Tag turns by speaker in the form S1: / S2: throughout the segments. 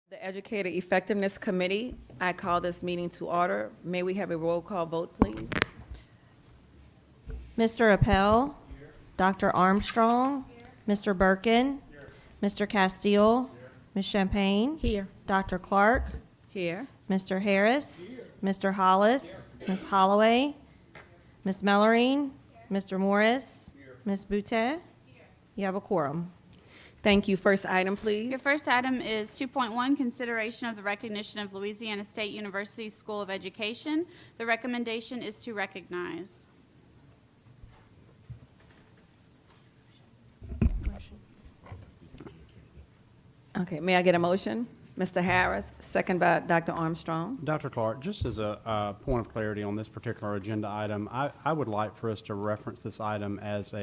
S1: The Educator Effectiveness Committee, I call this meeting to order. May we have a roll call vote, please?
S2: Mr. Appel, Dr. Armstrong, Mr. Birkin, Mr. Castile, Ms. Champagne,
S3: Here.
S2: Dr. Clark,
S1: Here.
S2: Mr. Harris, Mr. Hollis, Ms. Holloway, Ms. Mellorine, Mr. Morris, Ms. Boutet. You have a quorum.
S1: Thank you. First item, please.
S3: Your first item is 2.1, consideration of the recognition of Louisiana State University School of Education. The recommendation is to recognize.
S1: Okay, may I get a motion? Mr. Harris, second by Dr. Armstrong.
S4: Dr. Clark, just as a point of clarity on this particular agenda item, I would like for us to reference this item as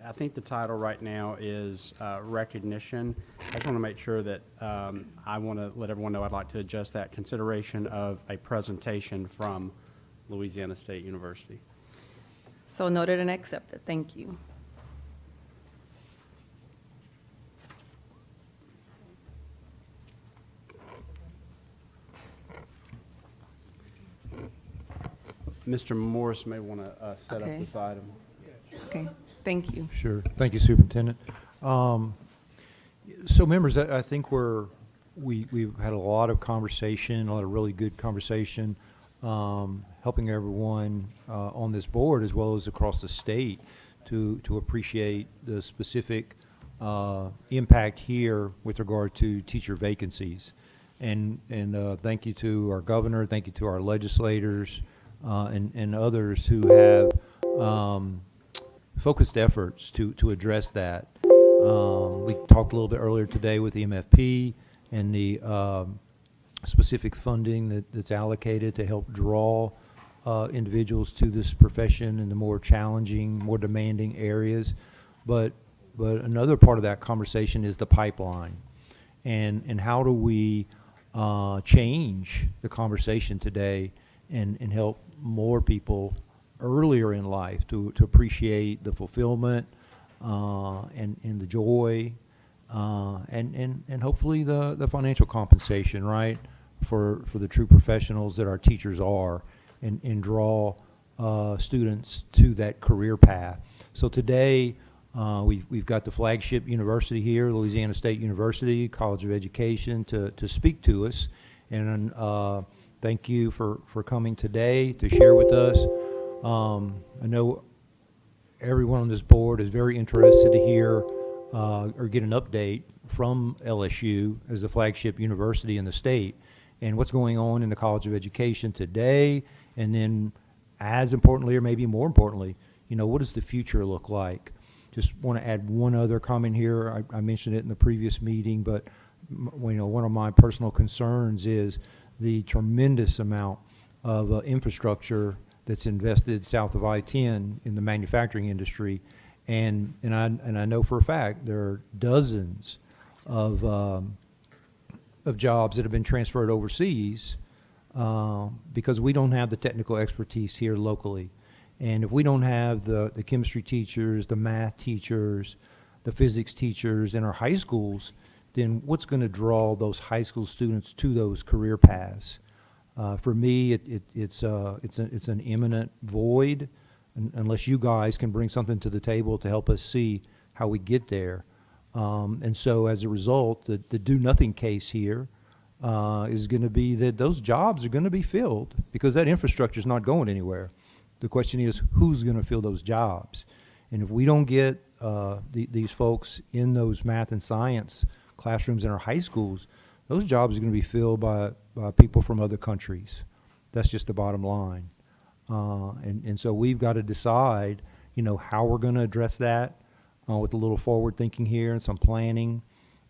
S4: I think the title right now is recognition. I just want to make sure that I want to let everyone know I'd like to adjust that consideration of a presentation from Louisiana State University.
S1: So noted and accepted. Thank you.
S4: Mr. Morris may want to set
S1: Okay.
S4: up this item.
S1: Okay, thank you.
S5: Sure. Thank you, Superintendent. So members, I think we've had a lot of conversation, a lot of really good conversation, helping everyone on this board as well as across the state to appreciate the specific impact here with regard to teacher vacancies. And thank you to our governor, thank you to our legislators, and others who have focused efforts to address that. We talked a little bit earlier today with the MFP and the specific funding that's allocated to help draw individuals to this profession in the more challenging, more demanding areas. But another part of that conversation is the pipeline. And how do we change the conversation today and help more people earlier in life to appreciate the fulfillment and the joy and hopefully the financial compensation, right, for the true professionals that our teachers are, and draw students to that career path. So today we've got the flagship university here, Louisiana State University College of Education, to speak to us. And thank you for coming today to share with us. I know everyone on this board is very interested to hear or get an update from LSU as the flagship university in the state and what's going on in the College of Education today, and then as importantly, or maybe more importantly, what does the future look like? Just want to add one other comment here. I mentioned it in the previous meeting, but one of my personal concerns is the tremendous amount of infrastructure that's invested south of I-10 in the manufacturing industry, and I know for a fact there are dozens of jobs that have been transferred overseas because we don't have the technical expertise here locally. And if we don't have the chemistry teachers, the math teachers, the physics teachers in our high schools, then what's going to draw those high school students to those career paths? For me, it's an imminent void unless you guys can bring something to the table to help us see how we get there. And so as a result, the do-nothing case here is going to be that those jobs are going to be filled because that infrastructure is not going anywhere. The question is, who's going to fill those jobs? And if we don't get these folks in those math and science classrooms in our high schools, those jobs are going to be filled by people from other countries. That's just the bottom line. And so we've got to decide, how we're going to address that with a little forward thinking here and some planning.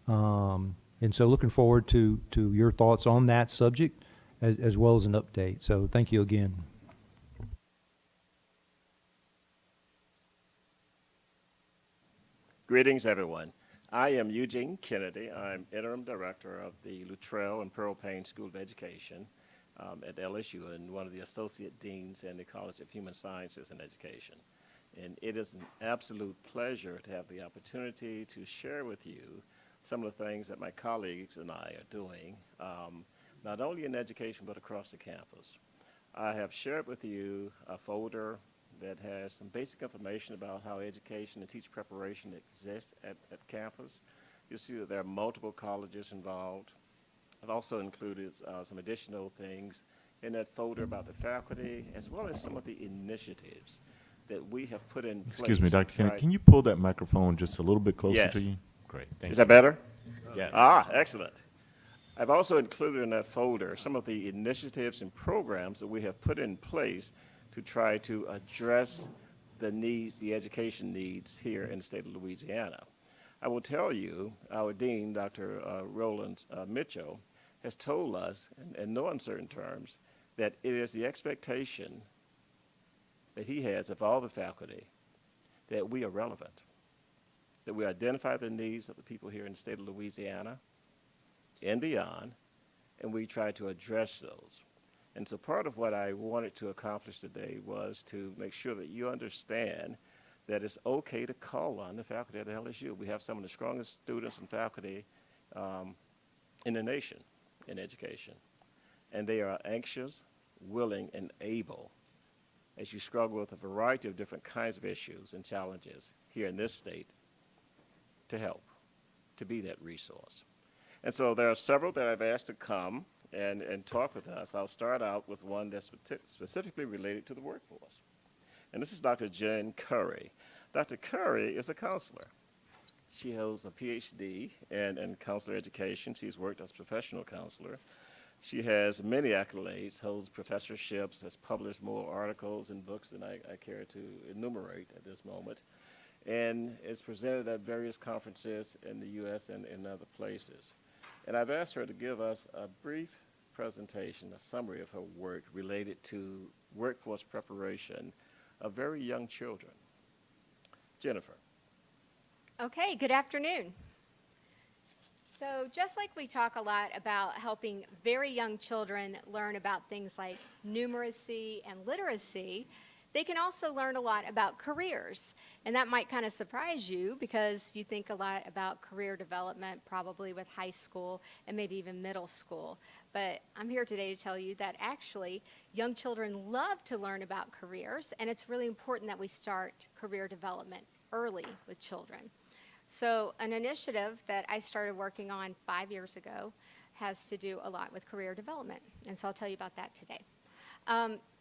S5: And so looking forward to your thoughts on that subject as well as an update. So thank you again.
S6: Greetings, everyone. I am Eugene Kennedy. I'm interim director of the Luttrell and Pearl Payne School of Education at LSU and one of the associate deans in the College of Human Sciences and Education. And it is an absolute pleasure to have the opportunity to share with you some of the things that my colleagues and I are doing, not only in education but across the campus. I have shared with you a folder that has some basic information about how education and teacher preparation exists at campus. You'll see that there are multiple colleges involved. I've also included some additional things in that folder about the faculty, as well as some of the initiatives that we have put in place.
S7: Excuse me,
S6: to
S7: Dr. Kennedy,
S6: try-
S7: can you pull that microphone just a little bit closer
S6: Yes.
S7: to you? Great, thank you.
S6: Is that better?
S7: Yes.
S6: Ah, excellent. I've also included in that folder some of the initiatives and programs that we have put in place to try to address the needs, the education needs here in the state of Louisiana. I will tell you, our dean, Dr. Roland Mitchell, has told us, in no uncertain terms, that it is the expectation that he has of all the faculty that we are relevant, that we identify the needs of the people here in the state of Louisiana and beyond, and we try to address those. And so part of what I wanted to accomplish today was to make sure that you understand that it's okay to call on the faculty at LSU. We have some of the strongest students and faculty in the nation in education. And they are anxious, willing, and able, as you struggle with a variety of different kinds of issues and challenges here in this state, to help, to be that resource. And so there are several that I've asked to come and talk with us. I'll start out with one that's specifically related to the workforce. And this is Dr. Jen Curry. Dr. Curry is a counselor. She holds a PhD in counselor education. She's worked as a professional counselor. She has many accolades, holds professorships, has published more articles and books than I care to enumerate at this moment, and is presented at various conferences in the U.S. and in other places. And I've asked her to give us a brief presentation, a summary of her work related to workforce preparation of very young children. Jennifer.
S8: Okay, good afternoon. So just like we talk a lot about helping very young children learn about things like numeracy and literacy, they can also learn a lot about careers. And that might kind of surprise you because you think a lot about career development probably with high school and maybe even middle school. But I'm here today to tell you that actually young children love to learn about careers, and it's really important that we start career development early with children. So an initiative that I started working on 5 years ago has to do a lot with career development, and so I'll tell you about that today.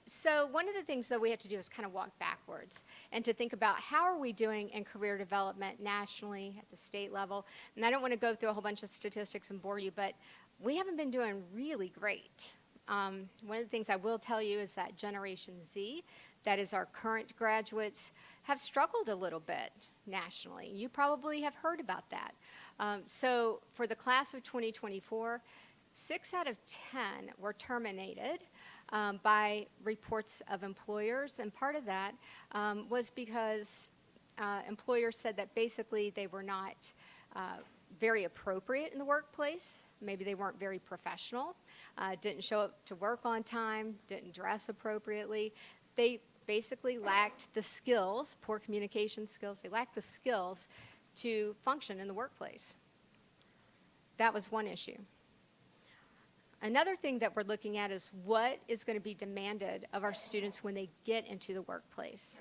S8: So one of the things that we have to do is kind of walk backwards and to think about how are we doing in career development nationally at the state level. And I don't want to go through a whole bunch of statistics and bore you, but we haven't been doing really great. One of the things I will tell you is that Generation Z, that is our current graduates, have struggled a little bit nationally. You probably have heard about that. So for the class of 2024, 6 out of 10 were terminated by reports of employers, and part of that was because employers said that basically they were not very appropriate in the workplace. Maybe they weren't very professional, didn't show up to work on time, didn't dress appropriately. They basically lacked the skills, poor communication skills, they lacked the skills to function in the workplace. That was one issue. Another thing that we're looking at is what is going to be demanded of our students when they get into the workplace.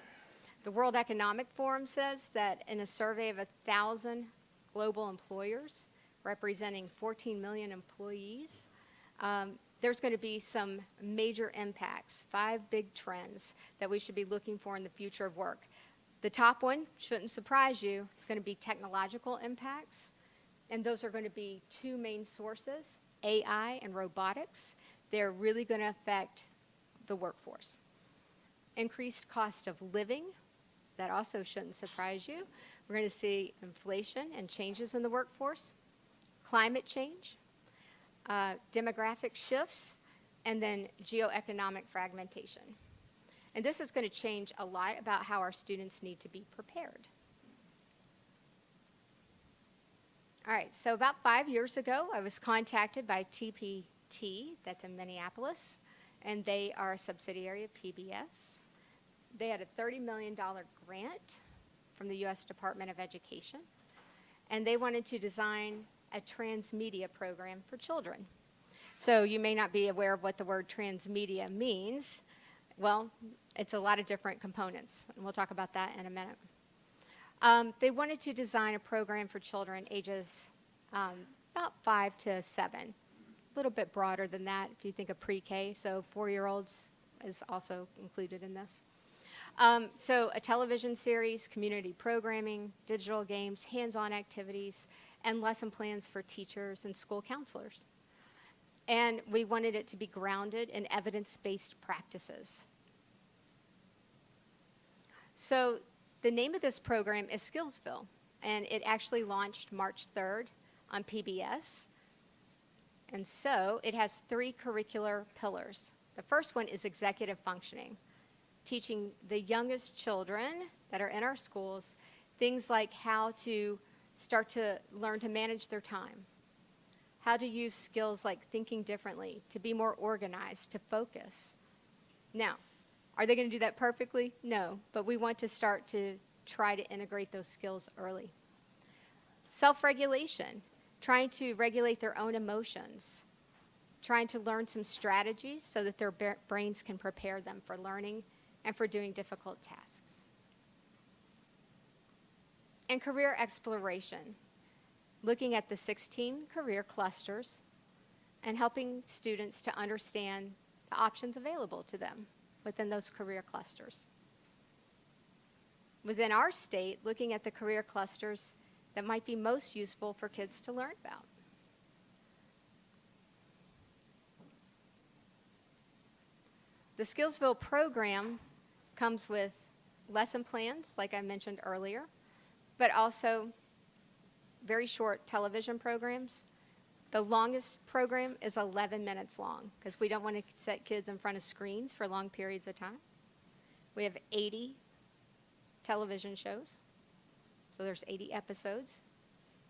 S8: The World Economic Forum says that in a survey of 1,000 global employers representing 14 million employees, there's going to be some major impacts, 5 big trends that we should be looking for in the future of work. The top one shouldn't surprise you. It's going to be technological impacts, and those are going to be 2 main sources, AI and robotics. They're really going to affect the workforce. Increased cost of living, that also shouldn't surprise you. We're going to see inflation and changes in the workforce, climate change, demographic shifts, and then geoeconomic fragmentation. And this is going to change a lot about how our students need to be prepared. All right, so about 5 years ago, I was contacted by TPT, that's in Minneapolis, and they are a subsidiary of PBS. They had a $30 million grant from the U.S. Department of Education, and they wanted to design a transmedia program for children. So you may not be aware of what the word transmedia means. Well, it's a lot of different components, and we'll talk about that in a minute. They wanted to design a program for children ages about 5 to 7, a little bit broader than that if you think of pre-K, so 4-year-olds is also included in this. So a television series, community programming, digital games, hands-on activities, and lesson plans for teachers and school counselors. And we wanted it to be grounded in evidence-based practices. So the name of this program is Skillsville, and it actually launched March 3rd on PBS. And so it has 3 curricular pillars. The first one is executive functioning, teaching the youngest children that are in our schools things like how to start to learn to manage their time, how to use skills like thinking differently, to be more organized, to focus. Now, are they going to do that perfectly? No, but we want to start to try to integrate those skills early. Self-regulation, trying to regulate their own emotions, trying to learn some strategies so that their brains can prepare them for learning and for doing difficult tasks. And career exploration, looking at the 16 career clusters and helping students to understand the options available to them within those career clusters. Within our state, looking at the career clusters that might be most useful for kids to learn about. The Skillsville program comes with lesson plans, like I mentioned earlier, but also very short television programs. The longest program is 11 minutes long because we don't want to set kids in front of screens for long periods of time. We have 80 television shows, so there's 80 episodes.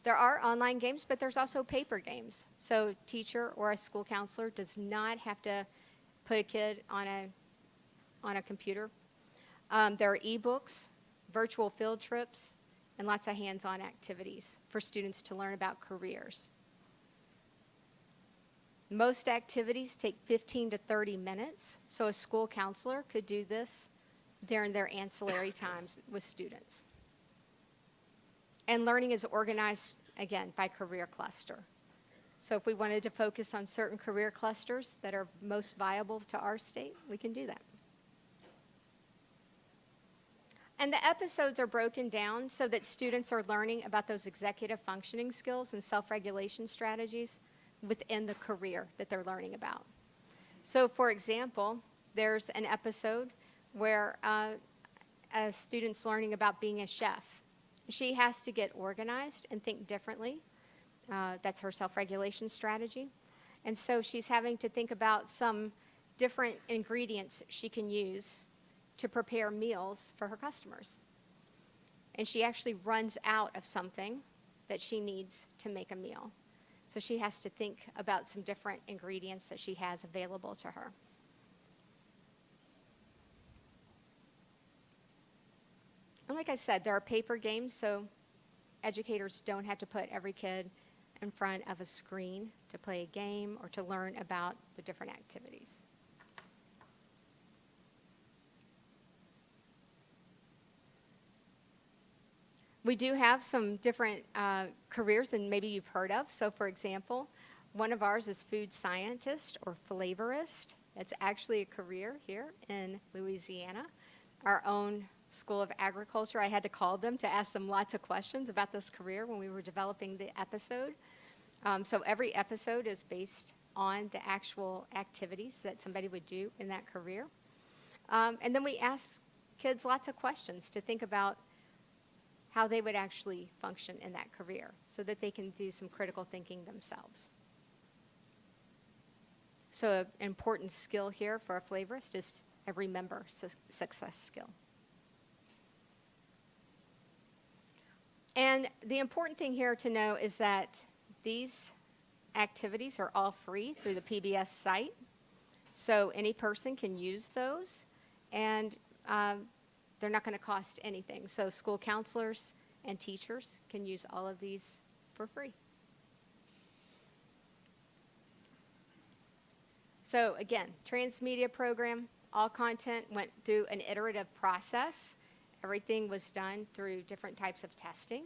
S8: There are online games, but there's also paper games. So a teacher or a school counselor does not have to put a kid on a computer. There are ebooks, virtual field trips, and lots of hands-on activities for students to learn about careers. Most activities take 15 to 30 minutes, so a school counselor could do this during their ancillary times with students. And learning is organized, again, by career cluster. So if we wanted to focus on certain career clusters that are most viable to our state, we can do that. And the episodes are broken down so that students are learning about those executive functioning skills and self-regulation strategies within the career that they're learning about. So for example, there's an episode where a student's learning about being a chef. She has to get organized and think differently. That's her self-regulation strategy. And so she's having to think about some different ingredients she can use to prepare meals for her customers. And she actually runs out of something that she needs to make a meal. So she has to think about some different ingredients that she has available to her. And like I said, there are paper games, so educators don't have to put every kid in front of a screen to play a game or to learn about the different activities. We do have some different careers that maybe you've heard of. So for example, one of ours is food scientist or flavorist. It's actually a career here in Louisiana. Our own School of Agriculture, I had to call them to ask them lots of questions about this career when we were developing the episode. So every episode is based on the actual activities that somebody would do in that career. And then we ask kids lots of questions to think about how they would actually function in that career so that they can do some critical thinking themselves. So an important skill here for a flavorist is a remember success skill. And the important thing here to know is that these activities are all free through the PBS site. So any person can use those, and they're not going to cost anything. So school counselors and teachers can use all of these for free. So again, transmedia program, all content went through an iterative process. Everything was done through different types of testing.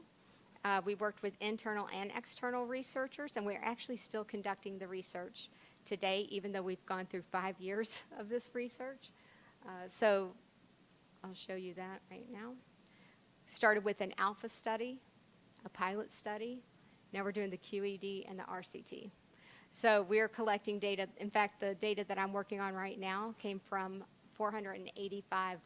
S8: We worked with internal and external researchers, and we're actually still conducting the research today, even though we've gone through 5 years of this research. So I'll show you that right now. Started with an alpha study, a pilot study. Now we're doing the QED and the RCT. So we're collecting data. In fact, the data that I'm working on right now came from 485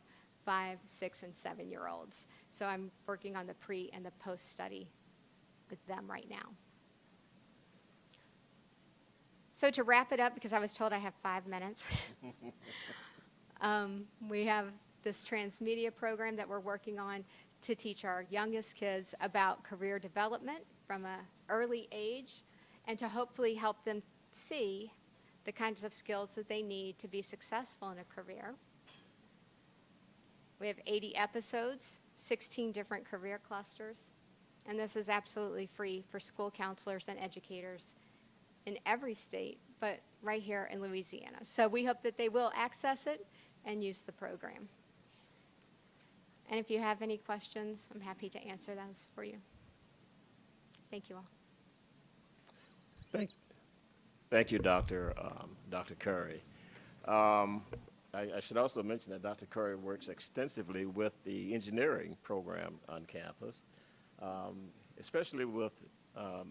S8: 5, 6, and 7-year-olds. So I'm working on the pre and the post study with them right now. So to wrap it up, because I was told I have 5 minutes, we have this transmedia program that we're working on to teach our youngest kids about career development from an early age, and to hopefully help them see the kinds of skills that they need to be successful in a career. We have 80 episodes, 16 different career clusters, and this is absolutely free for school counselors and educators in every state, but right here in Louisiana. So we hope that they will access it and use the program. And if you have any questions, I'm happy to answer those for you. Thank you all.
S6: Thank you, Dr. Curry. I should also mention that Dr. Curry works extensively with the engineering program on campus, especially with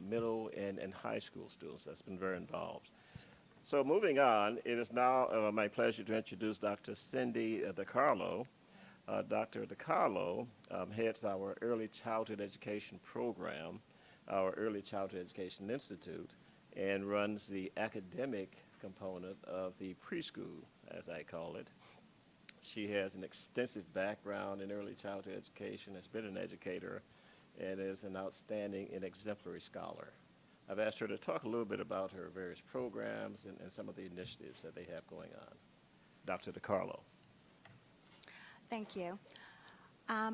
S6: middle and high school students. That's been very involved. So moving on, it is now my pleasure to introduce Dr. Cindy DiCarlo. Dr. DiCarlo heads our Early Childhood Education program, our Early Childhood Education Institute, and runs the academic component of the preschool, as I call it. She has an extensive background in early childhood education, has been an educator, and is an outstanding and exemplary scholar. I've asked her to talk a little bit about her various programs and some of the initiatives that they have going on. Dr. DiCarlo.
S9: Thank you.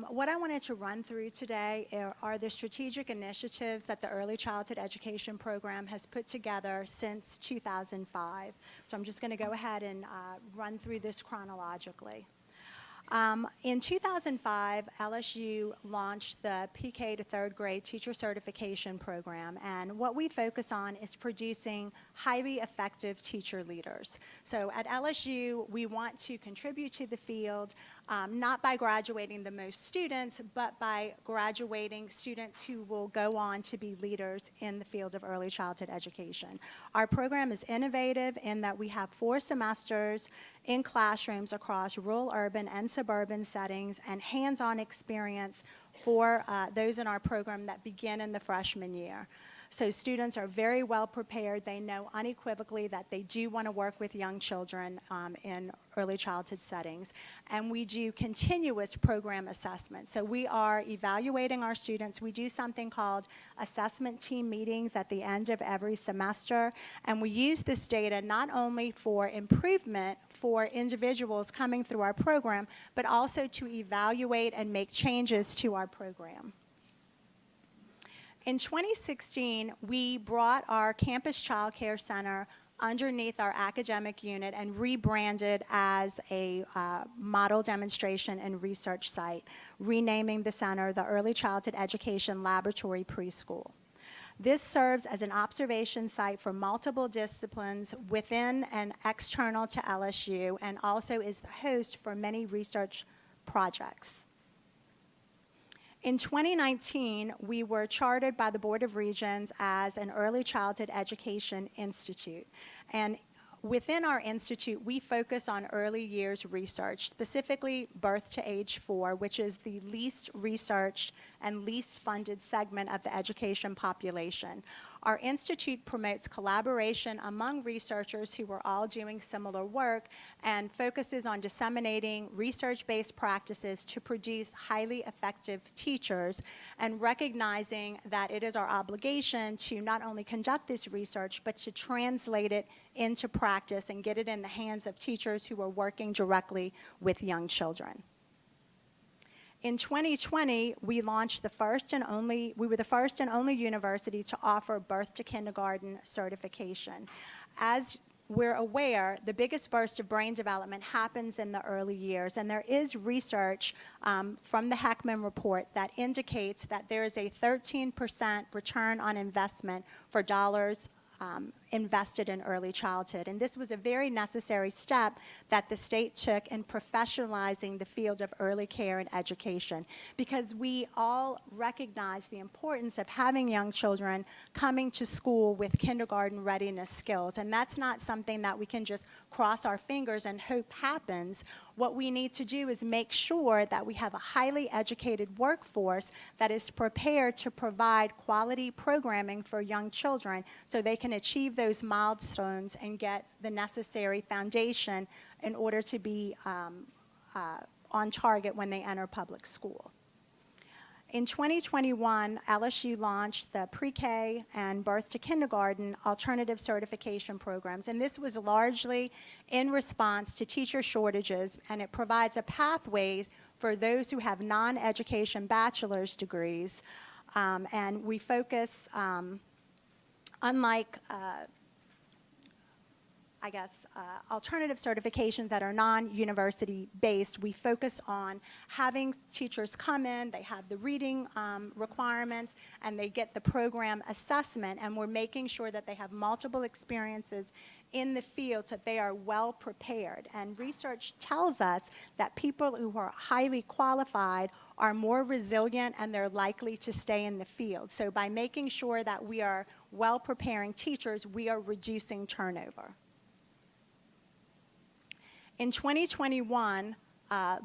S9: What I wanted to run through today are the strategic initiatives that the Early Childhood Education Program has put together since 2005. So I'm just going to go ahead and run through this chronologically. In 2005, LSU launched the PK to third grade teacher certification program, and what we focus on is producing highly effective teacher leaders. So at LSU, we want to contribute to the field, not by graduating the most students, but by graduating students who will go on to be leaders in the field of early childhood education. Our program is innovative in that we have 4 semesters in classrooms across rural, urban, and suburban settings, and hands-on experience for those in our program that begin in the freshman year. So students are very well prepared. They know unequivocally that they do want to work with young children in early childhood settings. And we do continuous program assessment. So we are evaluating our students. We do something called assessment team meetings at the end of every semester. And we use this data not only for improvement for individuals coming through our program, but also to evaluate and make changes to our program. In 2016, we brought our campus child care center underneath our academic unit and rebranded as a model demonstration and research site, renaming the center the Early Childhood Education Laboratory Preschool. This serves as an observation site for multiple disciplines within and external to LSU, and also is the host for many research projects. In 2019, we were chartered by the Board of Regents as an Early Childhood Education Institute. And within our institute, we focus on early years research, specifically birth to age 4, which is the least researched and least funded segment of the education population. Our institute promotes collaboration among researchers who are all doing similar work and focuses on disseminating research-based practices to produce highly effective teachers, and recognizing that it is our obligation to not only conduct this research, but to translate it into practice and get it in the hands of teachers who are working directly with young children. In 2020, we launched we were the first and only university to offer birth to kindergarten certification. As we're aware, the biggest burst of brain development happens in the early years, and there is research from the Heckman report that indicates that there is a 13% return on investment for dollars invested in early childhood. And this was a very necessary step that the state took in professionalizing the field of early care and education, because we all recognize the importance of having young children coming to school with kindergarten readiness skills. And that's not something that we can just cross our fingers and hope happens. What we need to do is make sure that we have a highly educated workforce that is prepared to provide quality programming for young children so they can achieve those milestones and get the necessary foundation in order to be on target when they enter public school. In 2021, LSU launched the pre-K and birth to kindergarten alternative certification programs, and this was largely in response to teacher shortages, and it provides a pathway for those who have non-education bachelor's degrees, and we focus, unlike alternative certifications that are non-university based, we focus on having teachers come in, they have the reading requirements, and they get the program assessment, and we're making sure that they have multiple experiences in the field so that they are well prepared. And research tells us that people who are highly qualified are more resilient and they're likely to stay in the field. So by making sure that we are well preparing teachers, we are reducing turnover. In 2021,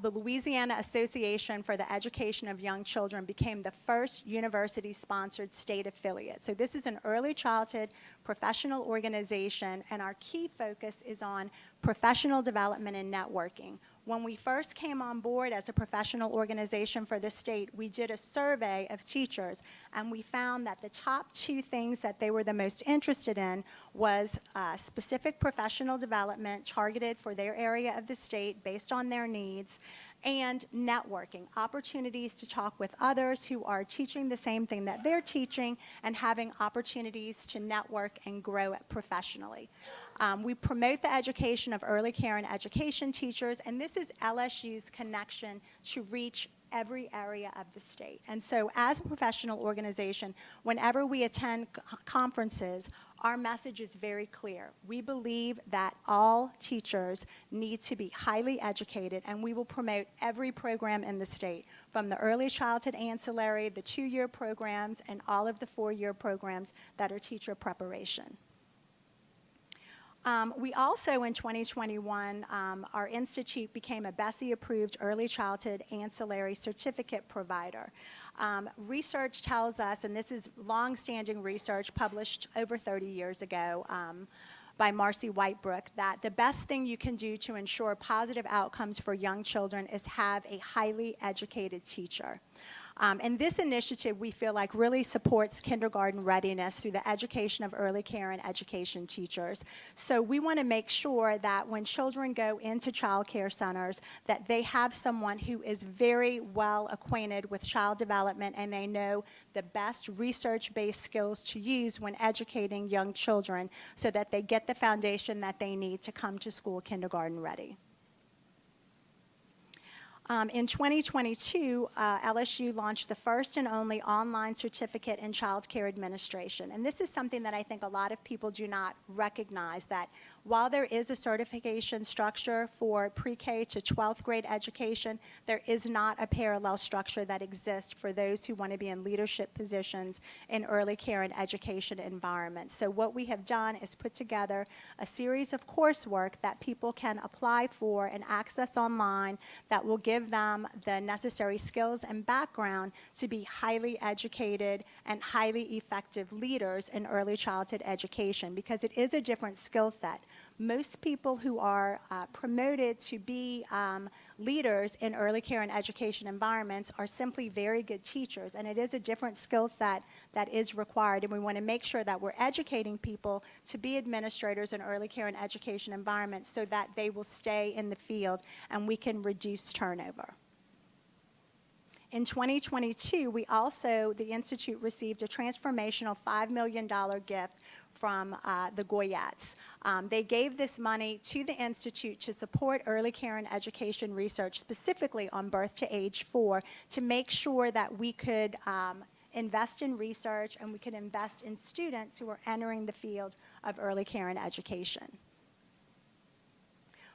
S9: the Louisiana Association for the Education of Young Children became the first university-sponsored state affiliate. So this is an early childhood professional organization, and our key focus is on professional development and networking. When we first came on board as a professional organization for the state, we did a survey of teachers, and we found that the top two things that they were the most interested in was specific professional development targeted for their area of the state based on their needs, and networking, opportunities to talk with others who are teaching the same thing that they're teaching and having opportunities to network and grow it professionally. We promote the education of early care and education teachers, and this is LSU's connection to reach every area of the state. And so as a professional organization, whenever we attend conferences, our message is very clear. We believe that all teachers need to be highly educated, and we will promote every program in the state, from the early childhood ancillary, the 2-year programs, and all of the 4-year programs that are teacher preparation. We also, in 2021, our institute became a BESI-approved early childhood ancillary certificate provider. Research tells us, and this is long-standing research published over 30 years ago by Marcy Whitebrook, that the best thing you can do to ensure positive outcomes for young children is have a highly educated teacher. And this initiative, we feel like, really supports kindergarten readiness through the education of early care and education teachers. So we want to make sure that when children go into child care centers, that they have someone who is very well acquainted with child development, and they know the best research-based skills to use when educating young children so that they get the foundation that they need to come to school kindergarten ready. In 2022, LSU launched the first and only online certificate in child care administration. And this is something that I think a lot of people do not recognize, that while there is a certification structure for pre-K to 12th grade education, there is not a parallel structure that exists for those who want to be in leadership positions in early care and education environments. So what we have done is put together a series of coursework that people can apply for and access online that will give them the necessary skills and background to be highly educated and highly effective leaders in early childhood education, because it is a different skill set. Most people who are promoted to be leaders in early care and education environments are simply very good teachers, and it is a different skill set that is required, and we want to make sure that we're educating people to be administrators in early care and education environments so that they will stay in the field and we can reduce turnover. In 2022, the Institute received a transformational $5 million gift from the Goyettes. They gave this money to the Institute to support early care and education research, specifically on birth to age 4, to make sure that we could invest in research and we could invest in students who are entering the field of early care and education.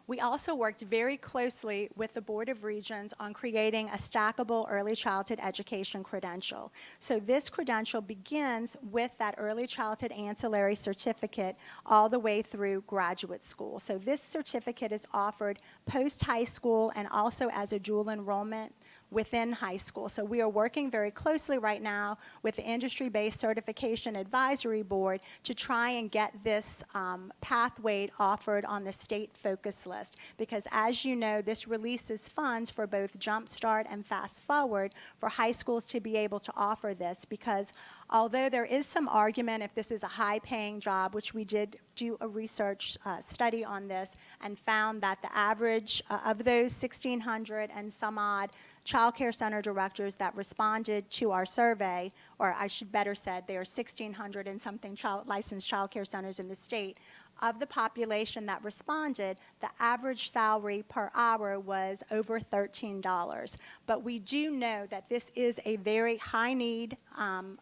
S9: We also worked very closely with the Board of Regents on creating a stackable early childhood education credential. So this credential begins with that early childhood ancillary certificate all the way through graduate school. So this certificate is offered post-high school and also as a dual enrollment within high school. So we are working very closely right now with the Industry-Based Certification Advisory Board to try and get this pathway offered on the state focus list, because as you know, this releases funds for both Jump Start and Fast Forward for high schools to be able to offer this, because although there is some argument if this is a high-paying job, which we did do a research study on this and found that the average of those 1,600 and some odd child care center directors that responded to our survey, or I should better said, there are 1,600 and something licensed child care centers in the state. Of the population that responded, the average salary per hour was over $13. But we do know that this is a very high-need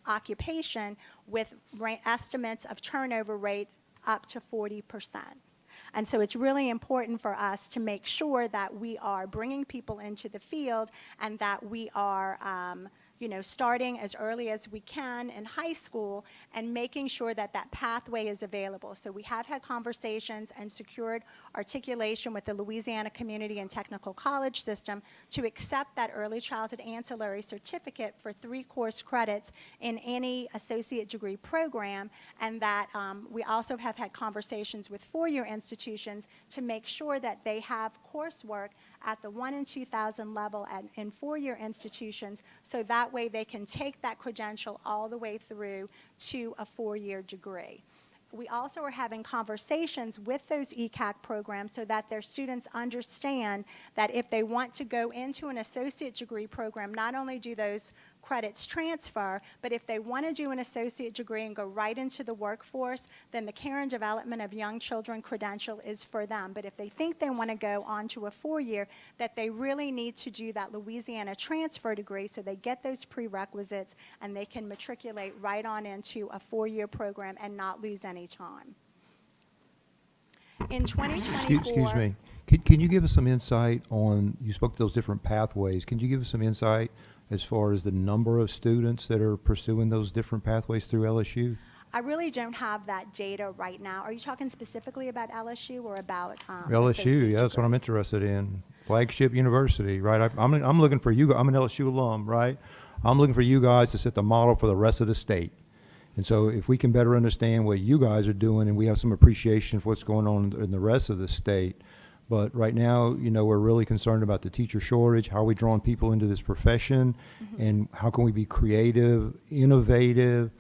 S9: occupation with estimates of turnover rate up to 40%. And so it's really important for us to make sure that we are bringing people into the field and that we are starting as early as we can in high school and making sure that that pathway is available. So we have had conversations and secured articulation with the Louisiana Community and Technical College System to accept that early childhood ancillary certificate for 3 course credits in any associate degree program, and that we also have had conversations with 4-year institutions to make sure that they have coursework at the 1 and 2,000 level in 4-year institutions, so that way they can take that credential all the way through to a 4-year degree. We also are having conversations with those ECAC programs so that their students understand that if they want to go into an associate degree program, not only do those credits transfer, but if they want to do an associate degree and go right into the workforce, then the Care and Development of Young Children credential is for them. But if they think they want to go on to a 4-year, that they really need to do that Louisiana transfer degree so they get those prerequisites and they can matriculate right on into a 4-year program and not lose any time. In 2024...
S5: Excuse me. Can you give us some insight on, you spoke to those different pathways, can you give us some insight as far as the number of students that are pursuing those different pathways through LSU?
S9: I really don't have that data right now. Are you talking specifically about LSU or about
S5: LSU, yeah, that's what I'm interested in. Flagship University, right? I'm looking for you. I'm an LSU alum, right? I'm looking for you guys to set the model for the rest of the state. And so if we can better understand what you guys are doing and we have some appreciation for what's going on in the rest of the state. But right now, we're really concerned about the teacher shortage. How are we drawing people into this profession? Mm-hmm. And how can we be creative, innovative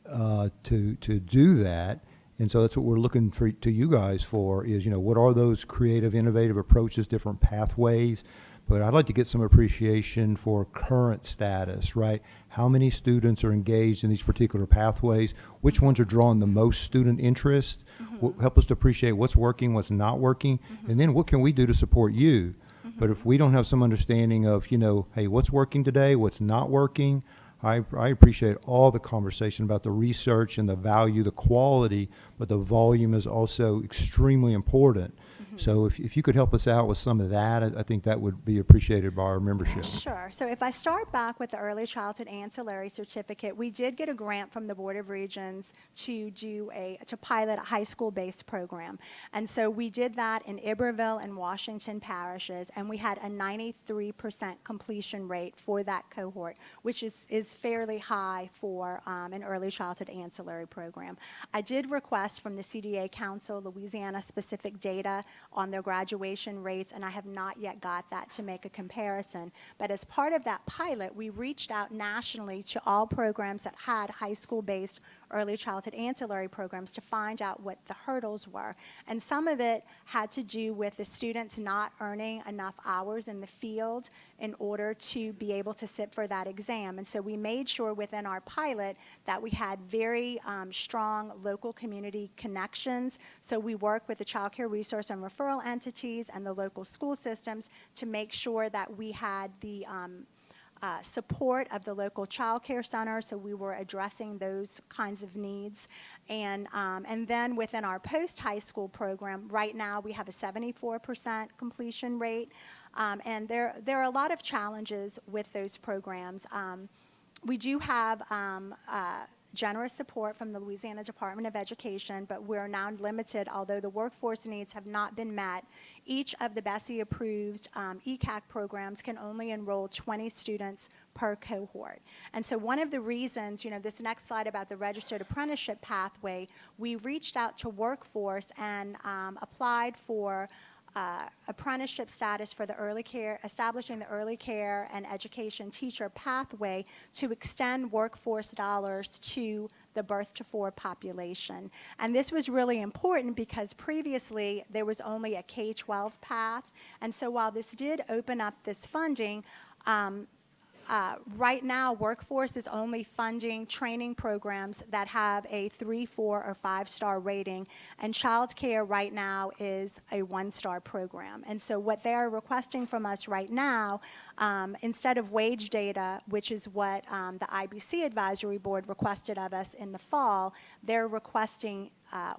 S5: to do that? And so that's what we're looking to you guys for is, what are those creative, innovative approaches, different pathways? But I'd like to get some appreciation for current status, right? How many students are engaged in these particular pathways? Which ones are drawing the most student interest? Mm-hmm. Help us to appreciate what's working, what's not working, mm-hmm. and then what can we do to support you? Mm-hmm. But if we don't have some understanding of, hey, what's working today, what's not working, I appreciate all the conversation about the research and the value, the quality, but the volume is also extremely important. So if you could help us out with some of that, I think that would be appreciated by our membership.
S9: Sure. So if I start back with the Early Childhood Ancillary Certificate, we did get a grant from the Board of Regents to pilot a high school-based program. And so we did that in Iberville and Washington parishes, and we had a 93% completion rate for that cohort, which is fairly high for an early childhood ancillary program. I did request from the CDA Council Louisiana-specific data on their graduation rates, and I have not yet got that to make a comparison. But as part of that pilot, we reached out nationally to all programs that had high school-based early childhood ancillary programs to find out what the hurdles were. And some of it had to do with the students not earning enough hours in the field in order to be able to sit for that exam. And so we made sure within our pilot that we had very strong local community connections. So we work with the child care resource and referral entities and the local school systems to make sure that we had the support of the local child care center, so we were addressing those kinds of needs. And then within our post-high school program, right now we have a 74% completion rate. And there are a lot of challenges with those programs. We do have generous support from the Louisiana Department of Education, but we're now limited, although the workforce needs have not been met. Each of the BESI-approved ECAC programs can only enroll 20 students per cohort. And so one of the reasons, this next slide about the registered apprenticeship pathway, we reached out to workforce and applied for apprenticeship status for the early care, establishing the early care and education teacher pathway to extend workforce dollars to the birth to 4 population. And this was really important because previously there was only a K-12 path. And so while this did open up this funding, right now, Workforce is only funding training programs that have a 3, 4, or 5-star rating, and child care right now is a 1-star program. And so what they are requesting from us right now, instead of wage data, which is what the IBC Advisory Board requested of us in the fall, they're requesting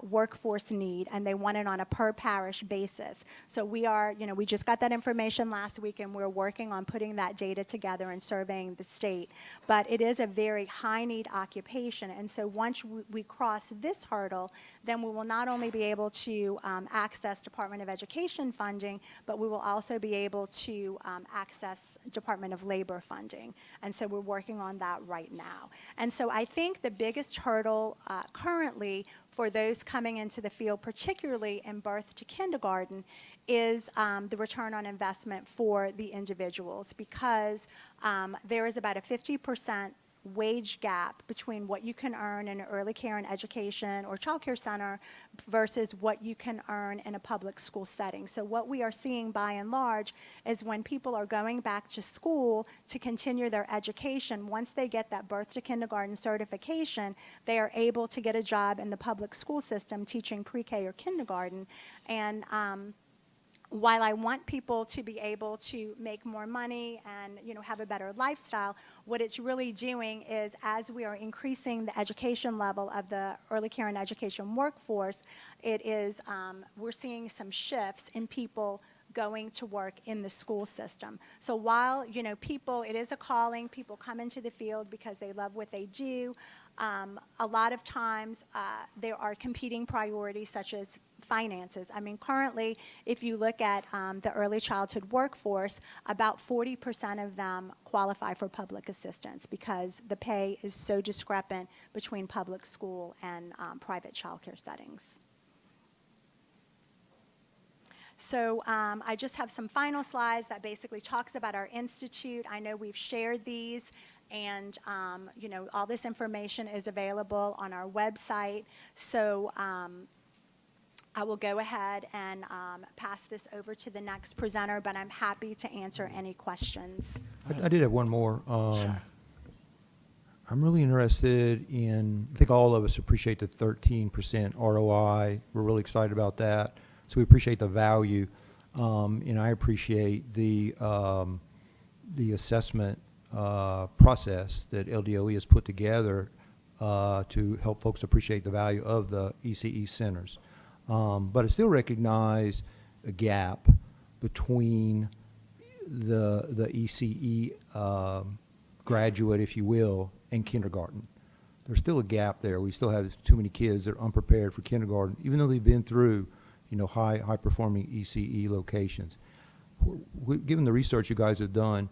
S9: workforce need, and they want it on a per parish basis. So we are, we just got that information last week, and we're working on putting that data together and surveying the state. But it is a very high need occupation, and so once we cross this hurdle, then we will not only be able to access Department of Education funding, but we will also be able to access Department of Labor funding. And so we're working on that right now. And so I think the biggest hurdle currently for those coming into the field, particularly in birth to kindergarten, is the return on investment for the individuals, because there is about a 50% wage gap between what you can earn in an early care and education or child care center versus what you can earn in a public school setting. So what we are seeing by and large is when people are going back to school to continue their education, once they get that birth to kindergarten certification, they are able to get a job in the public school system teaching pre-K or kindergarten. And while I want people to be able to make more money and have a better lifestyle, what it's really doing is, as we are increasing the education level of the early care and education workforce, it is we're seeing some shifts in people going to work in the school system. So while people, it is a calling, people come into the field because they love what they do. A lot of times there are competing priorities such as finances. I mean, currently, if you look at the early childhood workforce, about 40% of them qualify for public assistance because the pay is so discrepant between public school and private child care settings. So I just have some final slides that basically talks about our institute. I know we've shared these, and all this information is available on our website. So I will go ahead and pass this over to the next presenter, but I'm happy to answer any questions.
S5: I did have one more.
S9: Sure.
S5: I'm really interested in, I think all of us appreciate the 13% ROI. We're really excited about that. So we appreciate the value, and I appreciate the assessment process that LDOE has put together to help folks appreciate the value of the ECE centers. But I still recognize a gap between the ECE graduate, if you will, and kindergarten. There's still a gap there. We still have too many kids that are unprepared for kindergarten, even though they've been through high-performing ECE locations. Given the research you guys have done,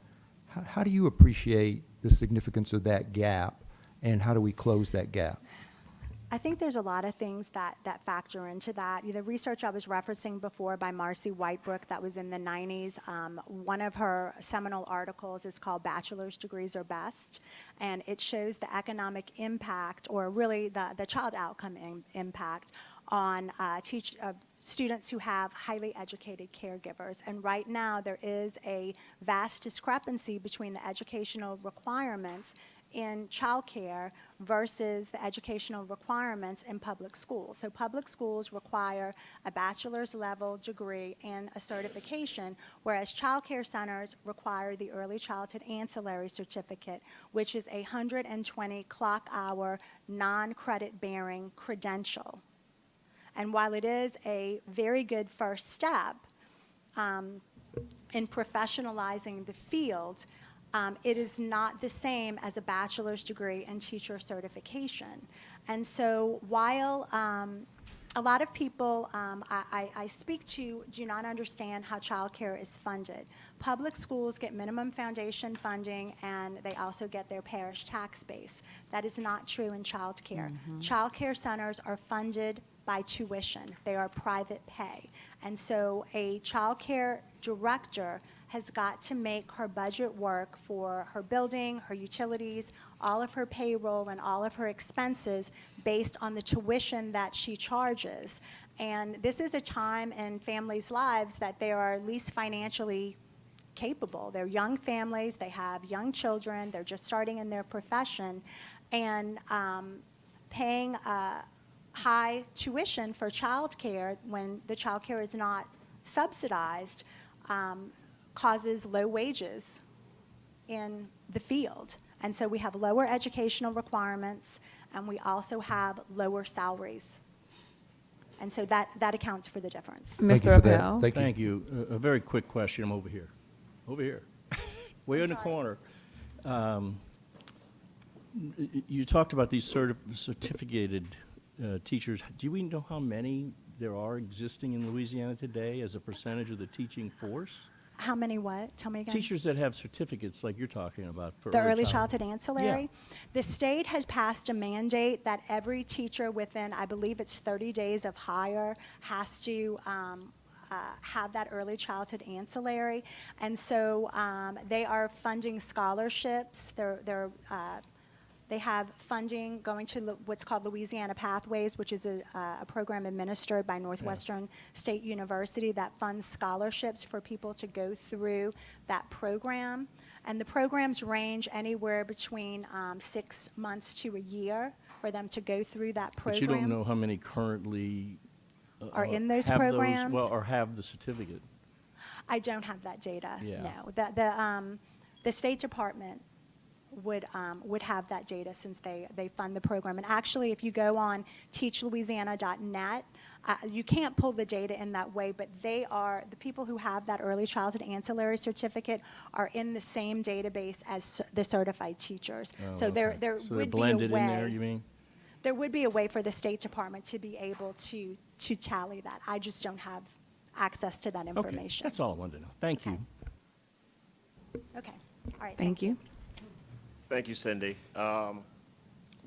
S5: how do you appreciate the significance of that gap, and how do we close that gap?
S9: I think there's a lot of things that factor into that. The research I was referencing before by Marcy Whitebrook that was in the 90s, one of her seminal articles is called Bachelor's Degrees Are Best, and it shows the economic impact, or really the child outcome impact on students who have highly educated caregivers. And right now, there is a vast discrepancy between the educational requirements in childcare versus the educational requirements in public schools. So public schools require a bachelor's level degree and a certification, whereas childcare centers require the early childhood ancillary certificate, which is a 120 clock hour non-credit bearing credential. And while it is a very good first step in professionalizing the field, it is not the same as a bachelor's degree and teacher certification. And so while a lot of people I speak to do not understand how childcare is funded, public schools get minimum foundation funding and they also get their parish tax base. That is not true in childcare. Childcare centers are funded by tuition. They are private pay. And so a childcare director has got to make her budget work for her building, her utilities, all of her payroll, and all of her expenses based on the tuition that she charges. And this is a time in families' lives that they are least financially capable. They're young families, they have young children, they're just starting in their profession, and paying high tuition for childcare when the childcare is not subsidized causes low wages in the field. And so we have lower educational requirements, and we also have lower salaries. And so that accounts for the difference.
S5: Thank you
S1: Mr.
S5: for that.
S1: Appel?
S10: Thank you. A very quick question. I'm over here. Over here. Way in the corner. You talked about these certificated teachers. Do we know how many there are existing in Louisiana today as a percentage of the teaching force?
S9: How many what? Tell me again.
S10: Teachers that have certificates like you're talking about for
S9: The early childhood ancillary?
S10: Yeah.
S9: The state has passed a mandate that every teacher within, I believe it's 30 days of hire, has to have that early childhood ancillary. And so they are funding scholarships. They have funding going to what's called Louisiana Pathways, which is a program administered by Northwestern State University that funds scholarships for people to go through that program. And the programs range anywhere between 6 months to a year for them to go through that program.
S10: But you don't know how many currently
S9: Are in those
S10: have
S9: programs?
S10: or have the certificate.
S9: I don't have that data,
S10: Yeah.
S9: no. The State Department would have that data since they fund the program. And actually, if you go on teachlouisiana.net, you can't pull the data in that way, but the people who have that early childhood ancillary certificate are in the same database as the certified teachers.
S10: Oh,
S9: So there
S10: okay.
S9: there
S10: So they're
S9: would be a
S10: blended
S9: way.
S10: in there, you mean?
S9: There would be a way for the State Department to be able to tally that. I just don't have access to that
S10: Okay,
S9: information.
S10: that's all I wanted to know. Thank you.
S9: Okay, all right.
S1: Thank you.
S6: Thank you, Cindy.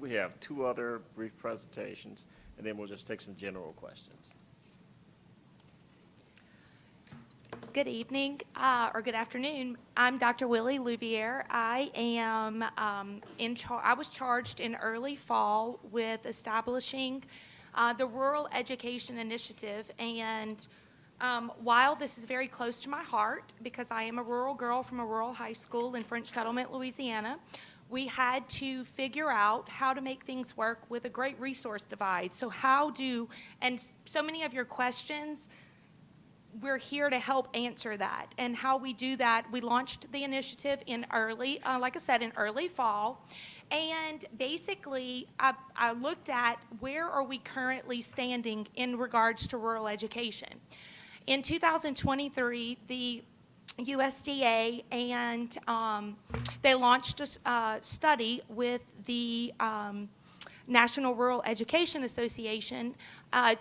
S6: We have 2 other brief presentations, and then we'll just take some general questions.
S11: Good evening, or good afternoon. I'm Dr. Willie Louviere. I am I was charged in early fall with establishing the Rural Education Initiative, and while this is very close to my heart, because I am a rural girl from a rural high school in French Settlement, Louisiana, we had to figure out how to make things work with a great resource divide. So and so many of your questions, we're here to help answer that. And how we do that, we launched the initiative in early, like I said, in early fall. And basically, I looked at where are we currently standing in regards to rural education. In 2023, the USDA and they launched a study with the National Rural Education Association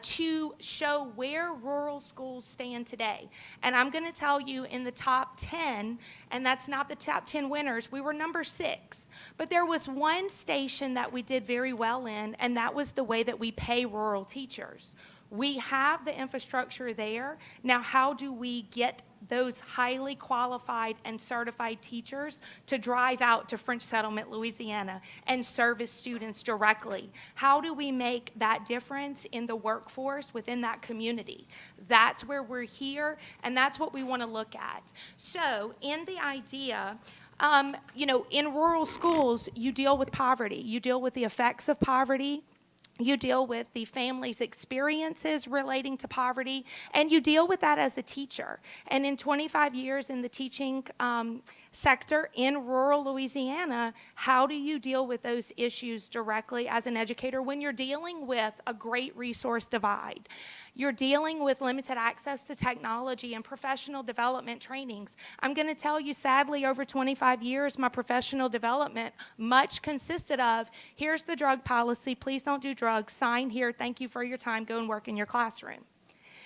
S11: to show where rural schools stand today. And I'm going to tell you in the top 10, and that's not the top 10 winners, we were number 6. But there was one station that we did very well in, and that was the way that we pay rural teachers. We have the infrastructure there. Now, how do we get those highly qualified and certified teachers to drive out to French Settlement, Louisiana, and service students directly? How do we make that difference in the workforce within that community? That's where we're here, and that's what we want to look at. So, in the idea, in rural schools, you deal with poverty. You deal with the effects of poverty. You deal with the family's experiences relating to poverty, and you deal with that as a teacher. And in 25 years in the teaching sector in rural Louisiana, how do you deal with those issues directly as an educator when you're dealing with a great resource divide? You're dealing with limited access to technology and professional development trainings. I'm going to tell you, sadly, over 25 years, my professional development much consisted of, here's the drug policy, please don't do drugs, sign here, thank you for your time, go and work in your classroom.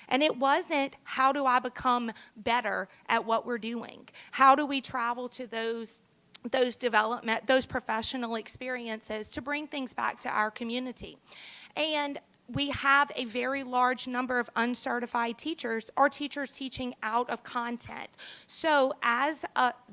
S11: And it wasn't, how do I become better at what we're doing? How do we travel to those development, those professional experiences to bring things back to our community? And we have a very large number of uncertified teachers or teachers teaching out of content. So as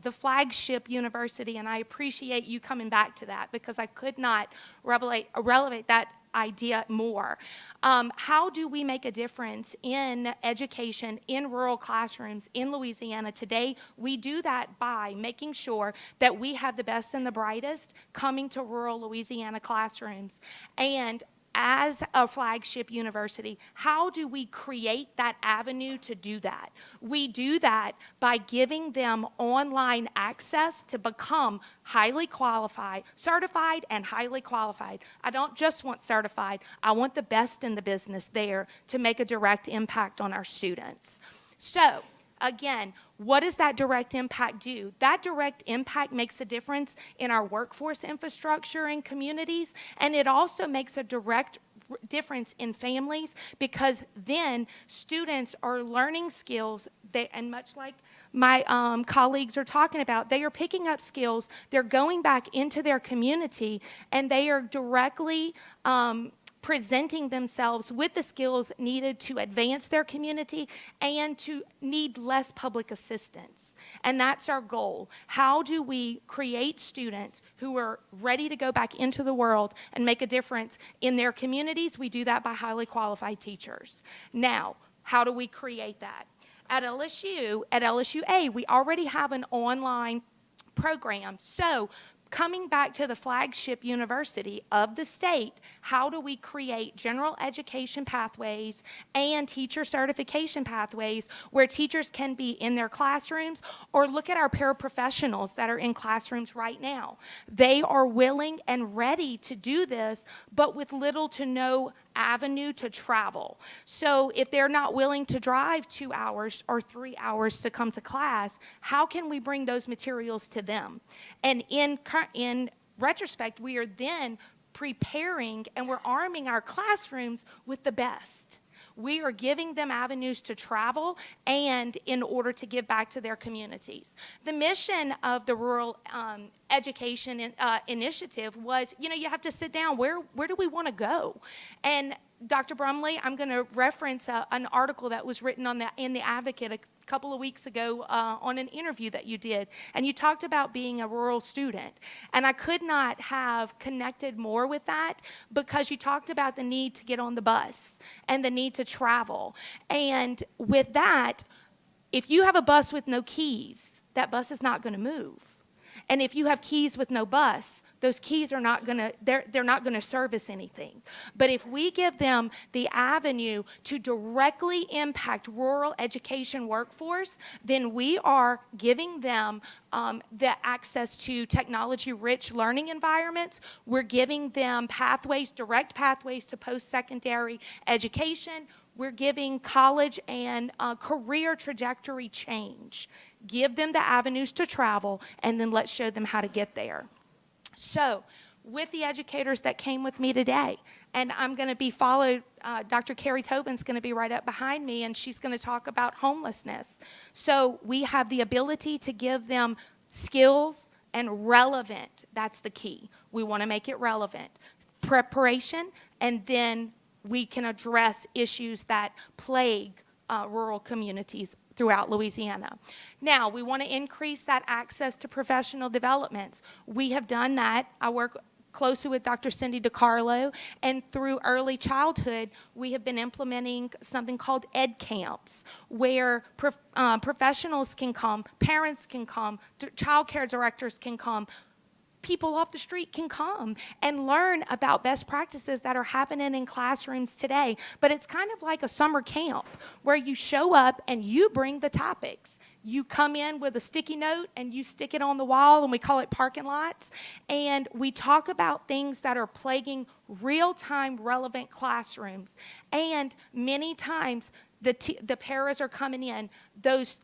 S11: the flagship university, and I appreciate you coming back to that because I could not relevate that idea more. How do we make a difference in education in rural classrooms in Louisiana today? We do that by making sure that we have the best and the brightest coming to rural Louisiana classrooms. And as a flagship university, how do we create that avenue to do that? We do that by giving them online access to become highly qualified, certified and highly qualified. I don't just want certified, I want the best in the business there to make a direct impact on our students. So, again, what does that direct impact do? That direct impact makes a difference in our workforce infrastructure and communities, and it also makes a direct difference in families because then students are learning skills, and much like my colleagues are talking about, they are picking up skills, they're going back into their community, and they are directly presenting themselves with the skills needed to advance their community and to need less public assistance. And that's our goal. How do we create students who are ready to go back into the world and make a difference in their communities? We do that by highly qualified teachers. Now, how do we create that? At LSUA, we already have an online program. So, coming back to the flagship university of the state, how do we create general education pathways and teacher certification pathways where teachers can be in their classrooms? Or look at our paraprofessionals that are in classrooms right now. They are willing and ready to do this, but with little to no avenue to travel. So if they're not willing to drive 2 hours or 3 hours to come to class, how can we bring those materials to them? And in retrospect, we are then preparing and we're arming our classrooms with the best. We are giving them avenues to travel and in order to give back to their communities. The mission of the Rural Education Initiative was, you have to sit down, where do we want to go? And Dr. Brumley, I'm going to reference an article that was written in the Advocate a couple of weeks ago on an interview that you did, and you talked about being a rural student. And I could not have connected more with that because you talked about the need to get on the bus and the need to travel. And with that, if you have a bus with no keys, that bus is not going to move. And if you have keys with no bus, those keys are not going to, they're not going to service anything. But if we give them the avenue to directly impact rural education workforce, then we are giving them the access to technology-rich learning environments. We're giving them pathways, direct pathways to post-secondary education. We're giving college and career trajectory change. Give them the avenues to travel, and then let's show them how to get there. So with the educators that came with me today. And I'm going to be followed, Dr. Carrie Tobin's going to be right up behind me, and she's going to talk about homelessness. So we have the ability to give them skills and relevant. That's the key. We want to make it relevant. Preparation, and then we can address issues that plague rural communities throughout Louisiana. Now, we want to increase that access to professional developments. We have done that. I work closely with Dr. Cindy DiCarlo, and through early childhood, we have been implementing something called ed camps, where professionals can come, parents can come, child care directors can come, people off the street can come and learn about best practices that are happening in classrooms today. But it's kind of like a summer camp where you show up and you bring the topics. You come in with a sticky note and you stick it on the wall, and we call it parking lots. And we talk about things that are plaguing real-time relevant classrooms. And many times the paras are coming in, those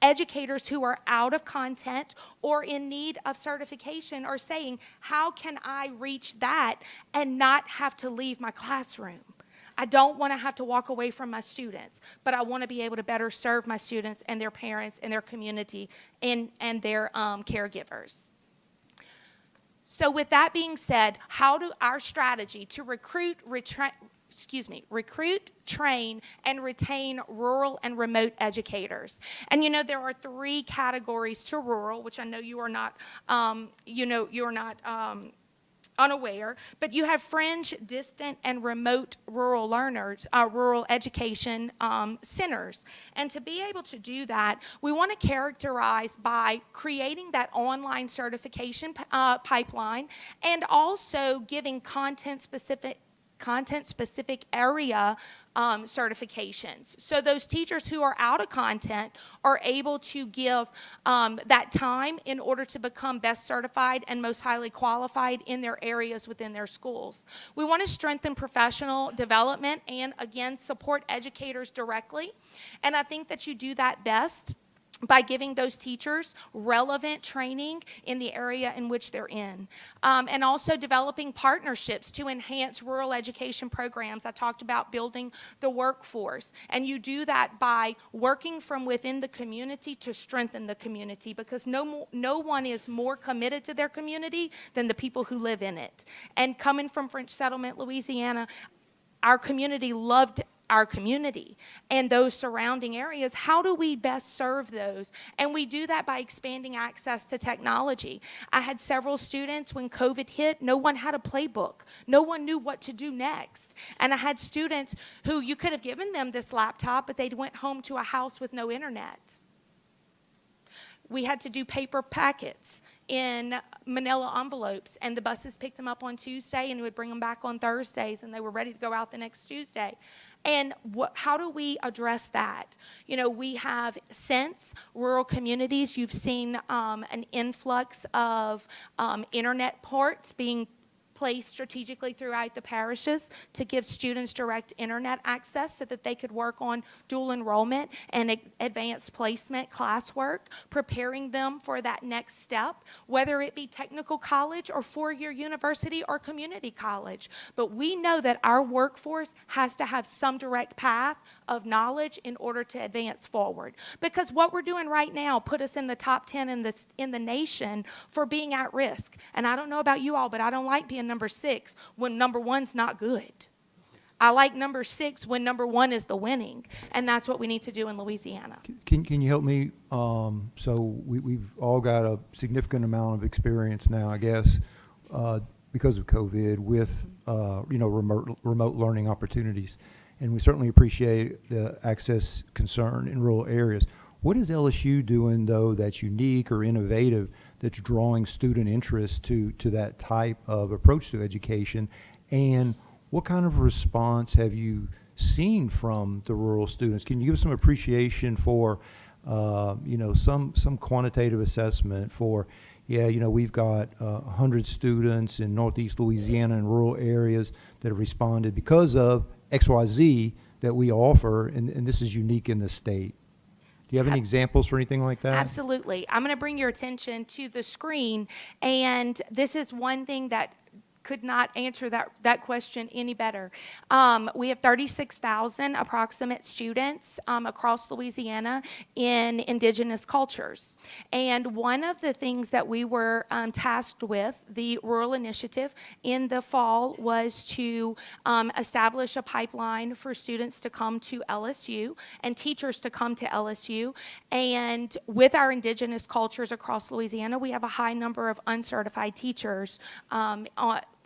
S11: educators who are out of content or in need of certification are saying, how can I reach that and not have to leave my classroom? I don't want to have to walk away from my students, but I want to be able to better serve my students and their parents and their community and their caregivers. So with that being said, how do our strategy to recruit, train, and retain rural and remote educators? And you know, there are 3 categories to rural, which I know you are not, unaware, but you have fringe, distant, and remote rural learners, rural education centers. And to be able to do that, we want to characterize by creating that online certification pipeline, and also giving content-specific area certifications. So those teachers who are out of content are able to give that time in order to become best certified and most highly qualified in their areas within their schools. We want to strengthen professional development and, again, support educators directly. And I think that you do that best by giving those teachers relevant training in the area in which they're in. And also developing partnerships to enhance rural education programs. I talked about building the workforce. And you do that by working from within the community to strengthen the community, because no one is more committed to their community than the people who live in it. And coming from French Settlement, Louisiana, our community loved our community and those surrounding areas. How do we best serve those? And we do that by expanding access to technology. I had several students when COVID hit, no one had a playbook. No one knew what to do next. And I had students who you could have given them this laptop, but they went home to a house with no internet. We had to do paper packets in manila envelopes, and the buses picked them up on Tuesday and would bring them back on Thursdays, and they were ready to go out the next Tuesday. And how do we address that? You know, we have, since rural communities, you've seen an influx of internet ports being placed strategically throughout the parishes to give students direct internet access so that they could work on dual enrollment and advanced placement classwork, preparing them for that next step, whether it be technical college or four-year university or community college. But we know that our workforce has to have some direct path of knowledge in order to advance forward. Because what we're doing right now put us in the top 10 in the nation for being at risk. And I don't know about you all, but I don't like being number 6 when number 1's not good. I like number 6 when number 1 is the winning, and that's what we need to do in Louisiana.
S5: Can you help me? So we've all got a significant amount of experience now, I guess, because of COVID with remote learning opportunities, and we certainly appreciate the access concern in rural areas. What is LSU doing, though, that's unique or innovative that's drawing student interest to that type of approach to education? And what kind of response have you seen from the rural students? Can you give us some appreciation for, some quantitative assessment for, we've got 100 students in Northeast Louisiana and rural areas that have responded because of XYZ that we offer, and this is unique in the state? Do you have any examples for anything like that?
S11: Absolutely. I'm going to bring your attention to the screen, and this is one thing that could not answer that question any better. We have 36,000 approximate students across Louisiana in indigenous cultures. And one of the things that we were tasked with, the Rural Initiative, in the fall was to establish a pipeline for students to come to LSU and teachers to come to LSU. And with our indigenous cultures across Louisiana, we have a high number of uncertified teachers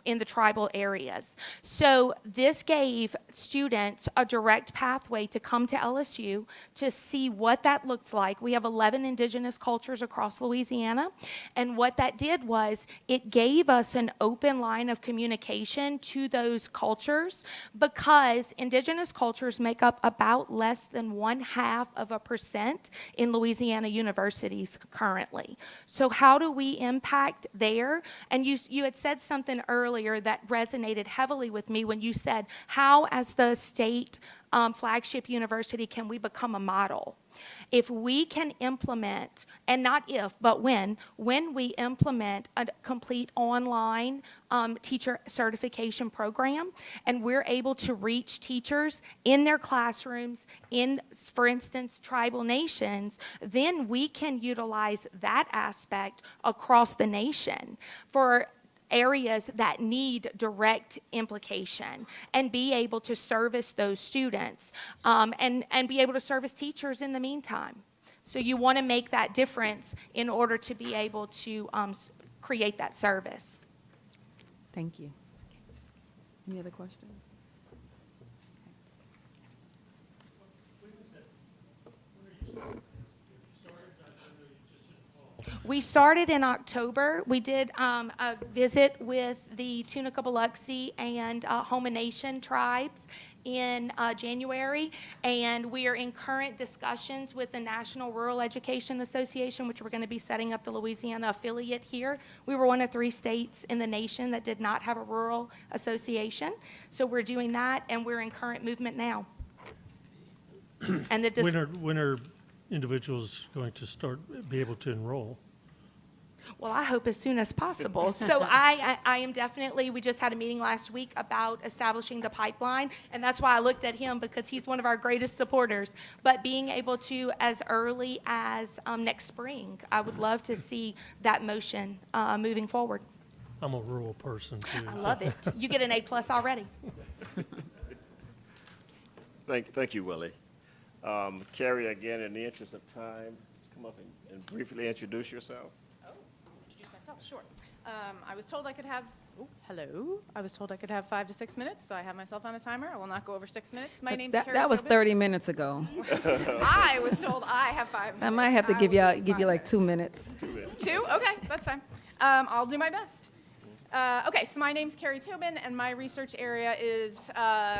S11: in the tribal areas. So this gave students a direct pathway to come to LSU to see what that looks like. We have 11 indigenous cultures across Louisiana, and what that did was it gave us an open line of communication to those cultures, because indigenous cultures make up about less than 0.5% in Louisiana universities currently. So how do we impact there? And you had said something earlier that resonated heavily with me when you said, how as the state flagship university can we become a model? If we can implement, and not if, but when we implement a complete online teacher certification program, and we're able to reach teachers in their classrooms in, for instance, tribal nations, then we can utilize that aspect across the nation for areas that need direct implication, and be able to service those students and be able to service teachers in the meantime. So you want to make that difference in order to be able to create that service.
S1: Thank you. Any other questions?
S11: We started in October. We did a visit with the Tunica, Biloxi, and Houma Nation tribes in January, and we are in current discussions with the National Rural Education Association, which we're going to be setting up the Louisiana affiliate here. We were one of 3 states in the nation that did not have a rural association, so we're doing that, and we're in current movement now. And
S12: When are individuals going to be able to enroll?
S11: Well, I hope as soon as possible. So I am definitely, we just had a meeting last week about establishing the pipeline, and that's why I looked at him, because he's one of our greatest supporters. But being able to, as early as next spring, I would love to see that motion moving forward.
S12: I'm a rural person, too.
S11: I love it. You get an A+ already.
S6: Thank you, Willie. Carrie, again, in the interest of time, come up and briefly introduce yourself.
S13: Introduce myself, sure. I was told I could have, hello. I was told I could have 5 to 6 minutes, so I have myself on a timer. I will not go over 6 minutes. My name's Carrie
S1: That was
S13: Tobin.
S1: 30 minutes ago.
S13: I was told I have 5 minutes.
S1: I might have to give you like 2 minutes.
S13: 2? Okay, that's fine. I'll do my best. Okay, so my name's Carrie Tobin, and my research area is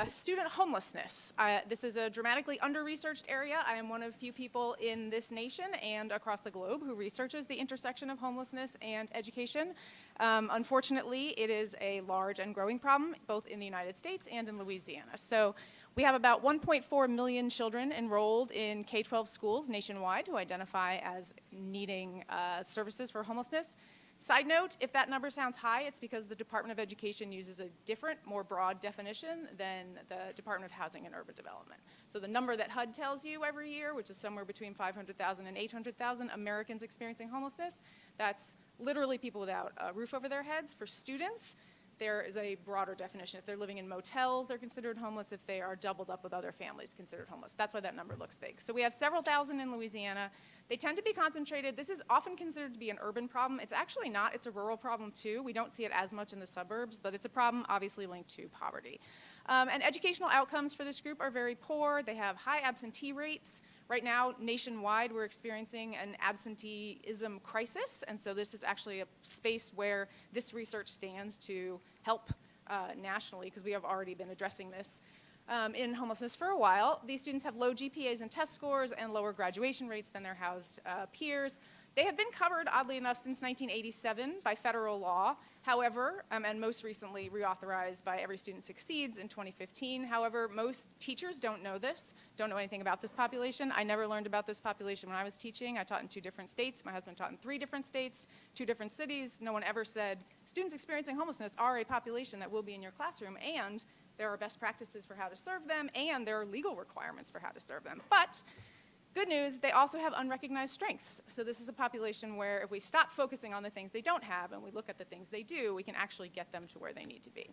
S13: student homelessness. This is a dramatically under-researched area. I am one of few people in this nation and across the globe who researches the intersection of homelessness and education. Unfortunately, it is a large and growing problem, both in the United States and in Louisiana. So we have about 1.4 million children enrolled in K-12 schools nationwide who identify as needing services for homelessness. Side note, if that number sounds high, it's because the Department of Education uses a different, more broad definition than the Department of Housing and Urban Development. So the number that HUD tells you every year, which is somewhere between 500,000 and 800,000 Americans experiencing homelessness, that's literally people without a roof over their heads. For students, there is a broader definition. If they're living in motels, they're considered homeless. If they are doubled up with other families, considered homeless. That's why that number looks big. So we have several thousand in Louisiana. They tend to be concentrated. This is often considered to be an urban problem. It's actually not. It's a rural problem, too. We don't see it as much in the suburbs, but it's a problem obviously linked to poverty. And educational outcomes for this group are very poor. They have high absentee rates. Right now, nationwide, we're experiencing an absenteeism crisis, and so this is actually a space where this research stands to help nationally, because we have already been addressing this in homelessness for a while. These students have low GPAs and test scores and lower graduation rates than their housed peers. They have been covered, oddly enough, since 1987 by federal law. However, and most recently reauthorized by Every Student Succeeds in 2015. However, most teachers don't know this, don't know anything about this population. I never learned about this population when I was teaching. I taught in 2 different states. My husband taught in 3 different states, 2 different cities. No one ever said, students experiencing homelessness are a population that will be in your classroom, and there are best practices for how to serve them, and there are legal requirements for how to serve them. But good news, they also have unrecognized strengths. So this is a population where if we stop focusing on the things they don't have and we look at the things they do, we can actually get them to where they need to be.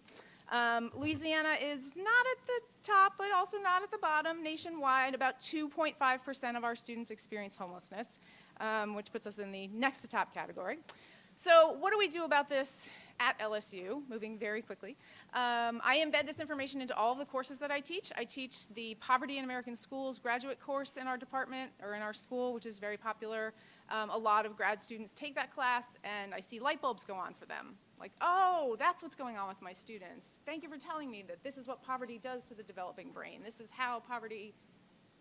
S13: Louisiana is not at the top, but also not at the bottom. Nationwide, about 2.5% of our students experience homelessness, which puts us in the next to top category. So what do we do about this at LSU? Moving very quickly. I embed this information into all of the courses that I teach. I teach the Poverty in American Schools graduate course in our department, or in our school, which is very popular. A lot of grad students take that class, and I see light bulbs go on for them. Like, oh, that's what's going on with my students. Thank you for telling me that this is what poverty does to the developing brain. This is how poverty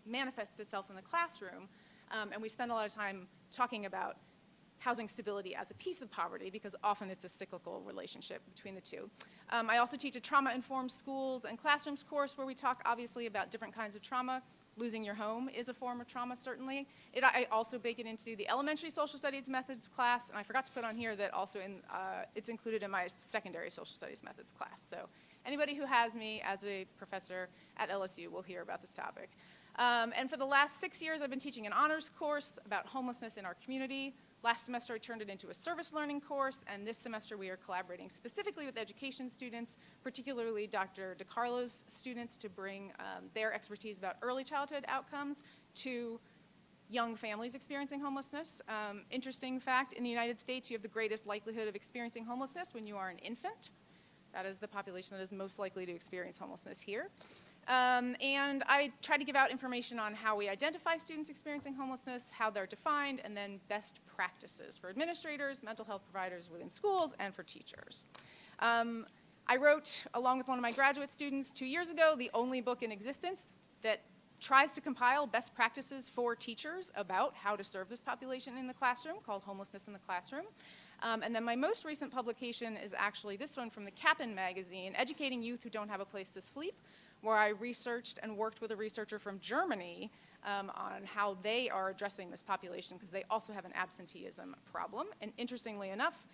S13: manifests itself in the classroom. And we spend a lot of time talking about housing stability as a piece of poverty, because often it's a cyclical relationship between the two. I also teach a trauma-informed schools and classrooms course where we talk obviously about different kinds of trauma. Losing your home is a form of trauma, certainly. I also bake it into the elementary social studies methods class, and I forgot to put on here that also it's included in my secondary social studies methods class. So anybody who has me as a professor at LSU will hear about this topic. And for the last 6 years, I've been teaching an honors course about homelessness in our community. Last semester, I turned it into a service learning course, and this semester we are collaborating specifically with education students, particularly Dr. DiCarlo's students, to bring their expertise about early childhood outcomes to young families experiencing homelessness. Interesting fact, in the United States, you have the greatest likelihood of experiencing homelessness when you are an infant. That is the population that is most likely to experience homelessness here. And I try to give out information on how we identify students experiencing homelessness, how they're defined, and then best practices for administrators, mental health providers within schools, and for teachers. I wrote, along with one of my graduate students 2 years ago, the only book in existence that tries to compile best practices for teachers about how to serve this population in the classroom, called Homelessness in the Classroom. And then my most recent publication is actually this one from the Kaplan magazine, Educating Youth Who Don't Have a Place to Sleep, where I researched and worked with a researcher from Germany on how they are addressing this population, because they also have an absenteeism problem. And interestingly enough,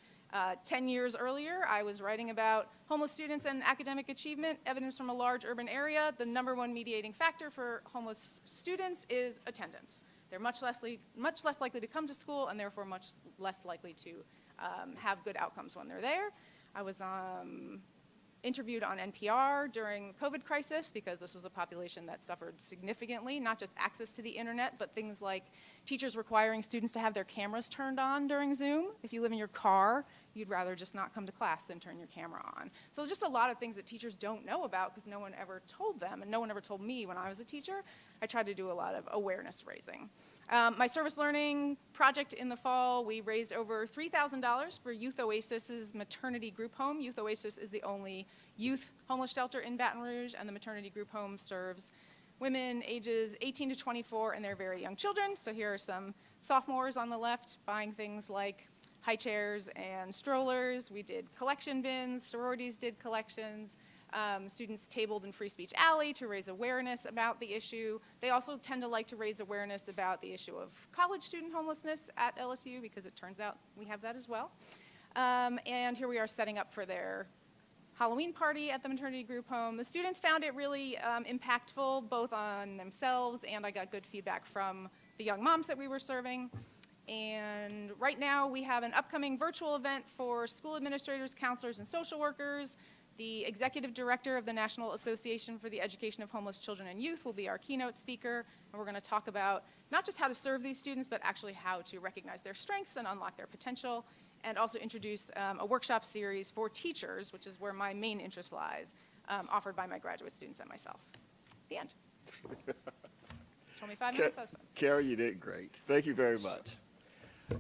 S13: 10 years earlier, I was writing about homeless students and academic achievement, evidence from a large urban area. The #1 mediating factor for homeless students is attendance. They're much less likely to come to school, and therefore much less likely to have good outcomes when they're there. I was interviewed on NPR during the COVID crisis, because this was a population that suffered significantly, not just access to the internet, but things like teachers requiring students to have their cameras turned on during Zoom. If you live in your car, you'd rather just not come to class than turn your camera on. So just a lot of things that teachers don't know about because no one ever told them, and no one ever told me when I was a teacher. I tried to do a lot of awareness raising. My service learning project in the fall, we raised over $3,000 for Youth Oasis's maternity group home. Youth Oasis is the only youth homeless shelter in Baton Rouge, and the maternity group home serves women ages 18 to 24 and their very young children. So here are some sophomores on the left buying things like high chairs and strollers. We did collection bins, sororities did collections. Students tabled in Free Speech Alley to raise awareness about the issue. They also tend to like to raise awareness about the issue of college student homelessness at LSU, because it turns out we have that as well. And here we are setting up for their Halloween party at the maternity group home. The students found it really impactful, both on themselves, and I got good feedback from the young moms that we were serving. And right now we have an upcoming virtual event for school administrators, counselors, and social workers. The executive director of the National Association for the Education of Homeless Children and Youth will be our keynote speaker, and we're going to talk about not just how to serve these students, but actually how to recognize their strengths and unlock their potential, and also introduce a workshop series for teachers, which is where my main interest lies, offered by my graduate students and myself. The end. Told me 5 minutes, that was fun.
S6: Carrie, you did great. Thank you very much.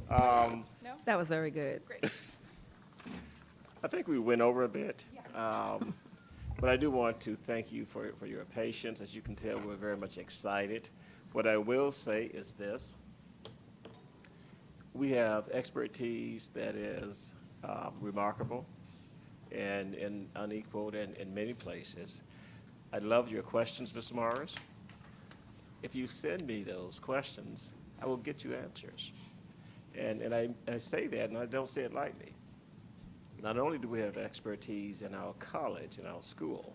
S13: No?
S1: That was very good.
S13: Great.
S6: I think we went over a bit, but I do want to thank you for your patience. As you can tell, we're very much excited. What I will say is this. We have expertise that is remarkable and unequaled in many places. I love your questions, Mr. Morris. If you send me those questions, I will get you answers. And I say that, and I don't say it lightly. Not only do we have expertise in our college, in our school,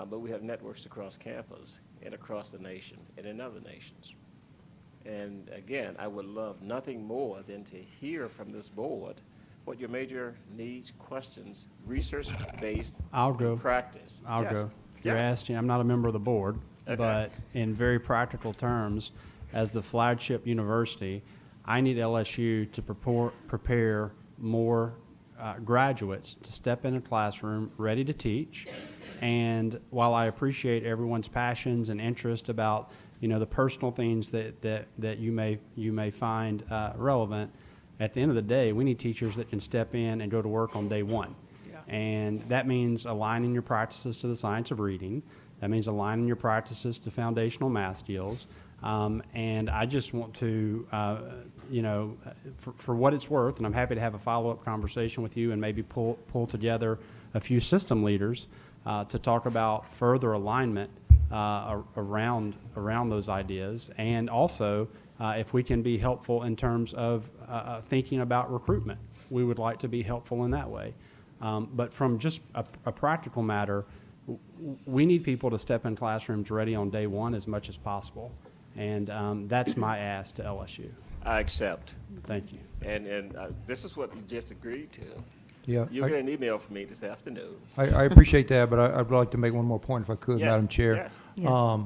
S6: but we have networks across campus and across the nation and in other nations. And again, I would love nothing more than to hear from this board what your major needs, questions, research-based
S4: I'll go.
S6: practice.
S4: I'll
S6: Yes.
S4: go. You're
S6: Yes.
S4: asking, I'm not a member of the board,
S6: Okay.
S4: but in very practical terms, as the flagship university, I need LSU to prepare more graduates to step in a classroom ready to teach. And while I appreciate everyone's passions and interest about, you know, the personal things that you may find relevant, at the end of the day, we need teachers that can step in and go to work on day one. And that means aligning your practices to the science of reading. That means aligning your practices to foundational math skills. And I just want to, you know, for what it's worth, and I'm happy to have a follow-up conversation with you and maybe pull together a few system leaders to talk about further alignment around those ideas. And also, if we can be helpful in terms of thinking about recruitment, we would like to be helpful in that way. But from just a practical matter, we need people to step in classrooms ready on day one as much as possible. And that's my ask to LSU.
S6: I accept.
S4: Thank you.
S6: And this is what you just agreed to.
S5: Yeah,
S6: You'll get an email from me this afternoon.
S5: I appreciate that, but I'd like to make one more point if I could,
S6: Yes,
S5: Madam Chair.
S6: yes.
S1: Yes.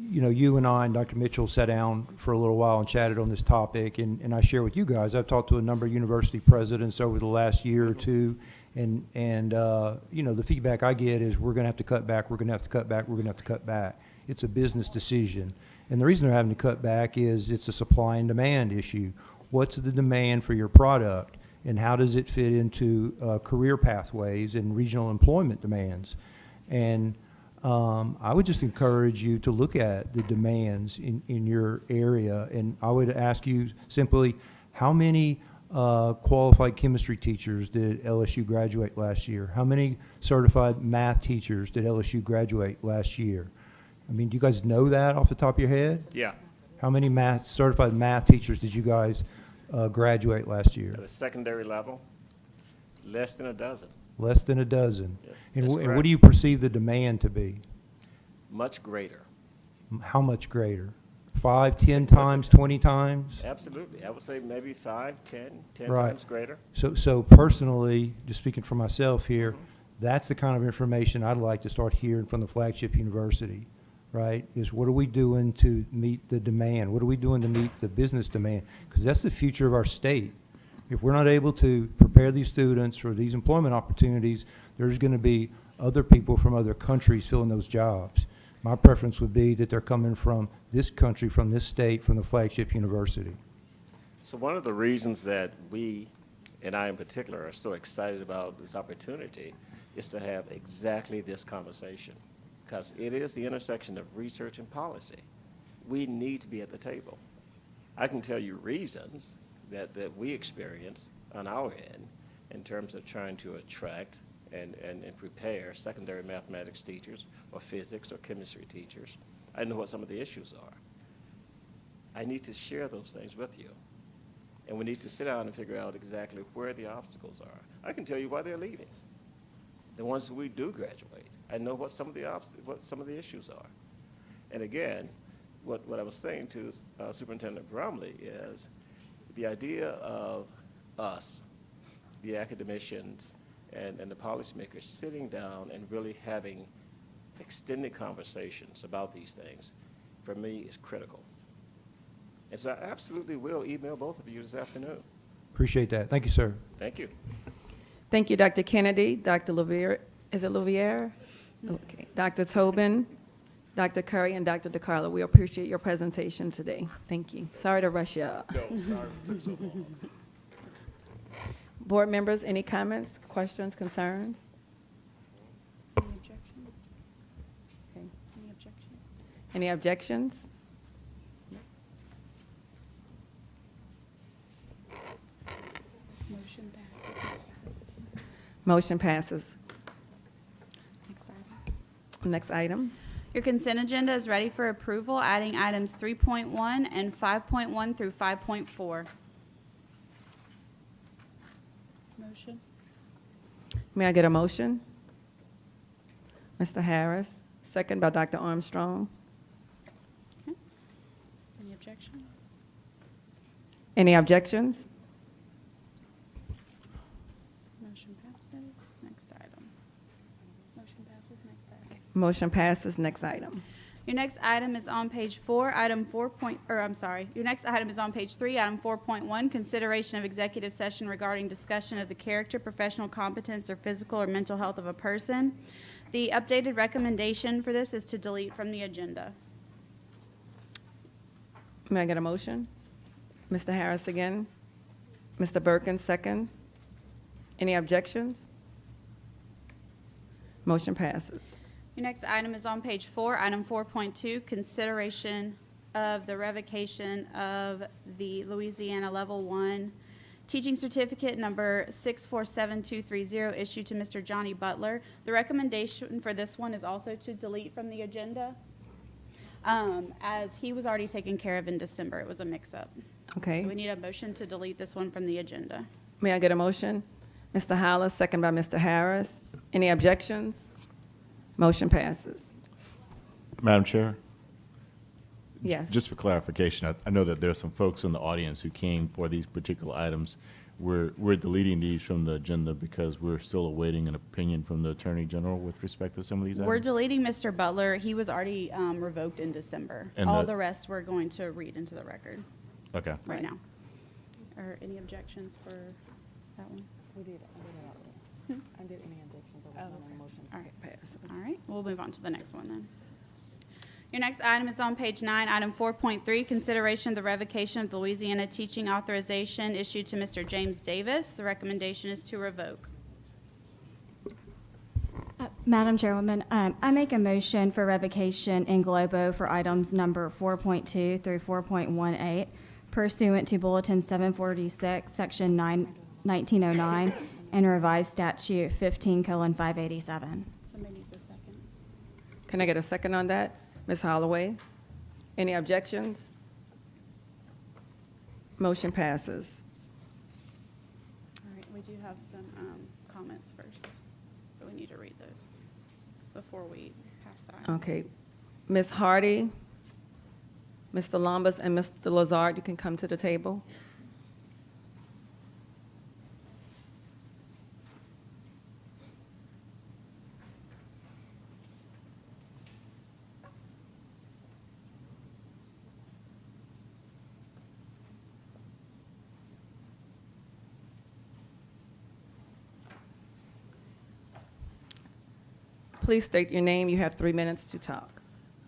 S5: You know, you and I and Dr. Mitchell sat down for a little while and chatted on this topic, and I share with you guys, I've talked to a number of university presidents over the last year or two, and you know, the feedback I get is we're going to have to cut back, we're going to have to cut back, we're going to have to cut back. It's a business decision. And the reason they're having to cut back is it's a supply and demand issue. What's the demand for your product, and how does it fit into career pathways and regional employment demands? And I would just encourage you to look at the demands in your area, and I would ask you simply, how many qualified chemistry teachers did LSU graduate last year? How many certified math teachers did LSU graduate last year? I mean, do you guys know that off the top of your head?
S6: Yeah.
S5: How many certified math teachers did you guys graduate last year?
S6: At the secondary level, less than a dozen.
S5: Less than a dozen.
S6: Yes,
S5: And
S6: that's
S5: what
S6: correct.
S5: do you perceive the demand to be?
S6: Much greater.
S5: How much greater? 5, 10 times, 20 times?
S6: Absolutely. I would say maybe 5, 10
S5: Right.
S6: times greater.
S5: So personally, just speaking for myself here, that's the kind of information I'd like to start hearing from the flagship university, right? Is what are we doing to meet the demand? What are we doing to meet the business demand? Because that's the future of our state. If we're not able to prepare these students for these employment opportunities, there's going to be other people from other countries filling those jobs. My preference would be that they're coming from this country, from this state, from the flagship university.
S6: So one of the reasons that we, and I in particular, are so excited about this opportunity is to have exactly this conversation, because it is the intersection of research and policy. We need to be at the table. I can tell you reasons that we experience on our end in terms of trying to attract and prepare secondary mathematics teachers or physics or chemistry teachers. I know what some of the issues are. I need to share those things with you. And we need to sit down and figure out exactly where the obstacles are. I can tell you why they're leaving. The ones who we do graduate, I know what some of the issues are. And again, what I was saying to Superintendent Bromley is the idea of us, the academicians and the policymakers, sitting down and really having extended conversations about these things, for me, is critical. And so I absolutely will email both of you this afternoon.
S5: Appreciate that. Thank you, sir.
S6: Thank you.
S1: Thank you, Dr. Kennedy, Dr. Louvier. Is it Louvier? Okay. Dr. Tobin, Dr. Curry, and Dr. DeCarlo. We appreciate your presentation today. Thank you. Sorry to rush you up.
S6: No, sorry it took so long.
S1: Board members, any comments, questions, concerns?
S3: Any objections?
S1: Okay.
S3: Any objections?
S1: Any objections? Motion passes.
S3: Next item.
S1: Next item.
S3: Your consent agenda is ready for approval, adding items 3.1 and 5.1 through 5.4. Motion.
S1: May I get a motion? Mr. Harris, second by Dr. Armstrong.
S3: Any objection?
S1: Any objections?
S3: Motion passes. Next item. Motion passes. Next item.
S1: Motion passes. Next item.
S3: Your next item is on page 4, item 4 point, or I'm sorry, your next item is on page 3, item 4.1, consideration of executive session regarding discussion of the character, professional competence, or physical or mental health of a person. The updated recommendation for this is to delete from the agenda.
S1: May I get a motion? Mr. Harris again. Mr. Birkin, second. Any objections? Motion passes.
S3: Your next item is on page 4, item 4.2, consideration of the revocation of the Louisiana Level 1 Teaching Certificate number 647230 issued to Mr. Johnny Butler. The recommendation for this one is also to delete from the agenda, as he was already taken care of in December. It was a mix-up.
S1: Okay.
S3: So we need a motion to delete this one from the agenda.
S1: May I get a motion? Mr. Hollis, second by Mr. Harris. Any objections? Motion passes.
S7: Madam Chair?
S1: Yes.
S7: Just for clarification, I know that there's some folks in the audience who came for these particular items. We're deleting these from the agenda because we're still awaiting an opinion from the Attorney General with respect to some of these items.
S3: We're deleting Mr. Butler. He was already revoked in December.
S7: And
S3: All
S7: the-
S3: the rest we're going to read into the record
S7: Okay.
S3: right now. Are any objections for that one?
S1: We did. I did any objections. Motion passes.
S3: All right, we'll move on to the next one then. Your next item is on page 9, item 4.3, consideration of the revocation of the Louisiana teaching authorization issued to Mr. James Davis. The recommendation is to revoke.
S14: Madam Chairwoman, I make a motion for revocation in globo for items number 4.2 through 4.18 pursuant to Bulletin 746, Section 1909, and revised statute 15:587.
S3: Somebody needs a second.
S1: Can I get a second on that? Ms. Holloway? Any objections? Motion passes.
S3: All right, we do have some comments first, so we need to read those before we pass the item.
S1: Okay. Ms. Hardy, Mr. Lombas, and Mr. Lazard, you can come to the table. Please state your name. You have 3 minutes to talk.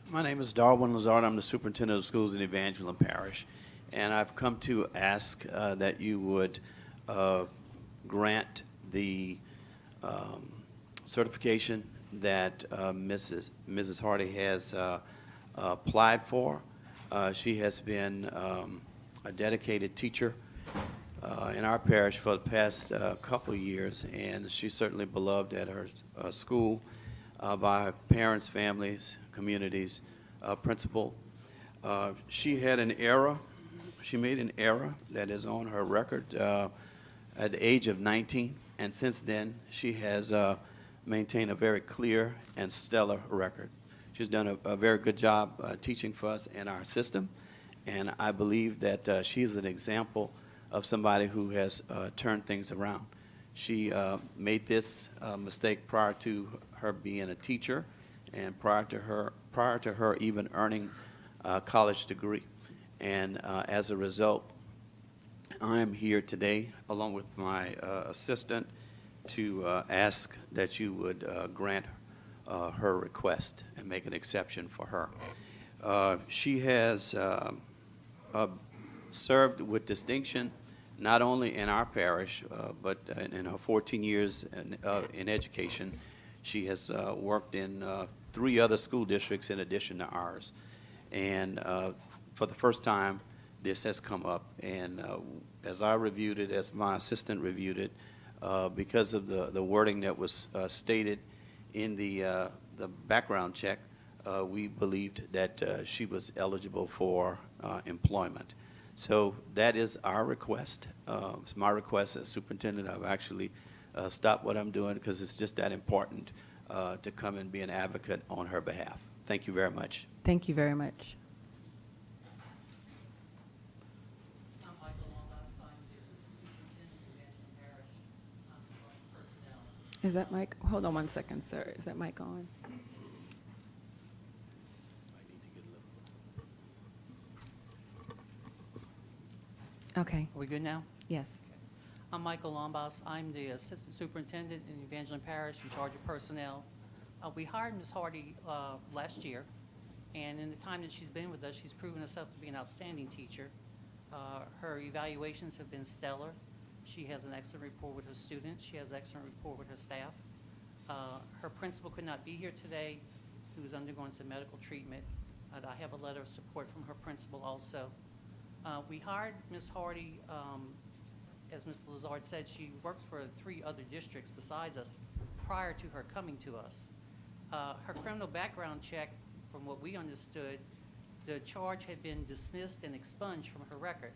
S15: My name is Darwin Lazard. I'm the superintendent of schools in Evangeline Parish. And I've come to ask that you would grant the certification that Mrs. Hardy has applied for. She has been a dedicated teacher in our parish for the past couple of years, and she's certainly beloved at her school by parents, families, communities, principal. She had an error. She made an error that is on her record at the age of 19, and since then she has maintained a very clear and stellar record. She's done a very good job teaching for us in our system, and I believe that she's an example of somebody who has turned things around. She made this mistake prior to her being a teacher and prior to her even earning a college degree. And as a result, I am here today along with my assistant to ask that you would grant her request and make an exception for her. She has served with distinction not only in our parish, but in her 14 years in education. She has worked in 3 other school districts in addition to ours. And for the first time, this has come up. And as I reviewed it, as my assistant reviewed it, Because of the wording that was stated in the background check, we believed that she was eligible for employment. So that is our request. It's my request as superintendent. I've actually stopped what I'm doing because it's just that important to come and be an advocate on her behalf. Thank you very much.
S1: Thank you very much. Is that mic? Hold on one second, sir. Is that mic on? Okay.
S16: Are we good now?
S1: Yes.
S16: I'm Michael Lombas. I'm the Assistant Superintendent in Evangeline Parish in charge of personnel. We hired Ms. Hardy last year, and in the time that she's been with us, she's proven herself to be an outstanding teacher. Her evaluations have been stellar. She has an excellent rapport with her students. She has excellent rapport with her staff. Her principal could not be here today. He was undergoing some medical treatment. I have a letter of support from her principal also. We hired Ms. Hardy, as Mr. Lazard said, she worked for 3 other districts besides us prior to her coming to us. Her criminal background check, from what we understood, the charge had been dismissed and expunged from her record.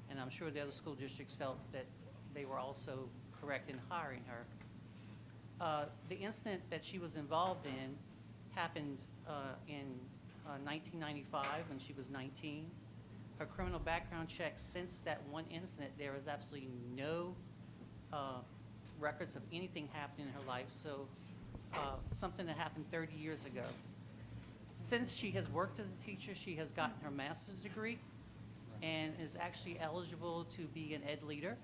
S16: And I'm sure the other school districts felt that they were also correct in hiring her. The incident that she was involved in happened in 1995 when she was 19. Her criminal background check since that one incident, there is absolutely no records of anything happening in her life, so something that happened 30 years ago. Since she has worked as a teacher, she has gotten her master's degree and is actually eligible to be an ed leader.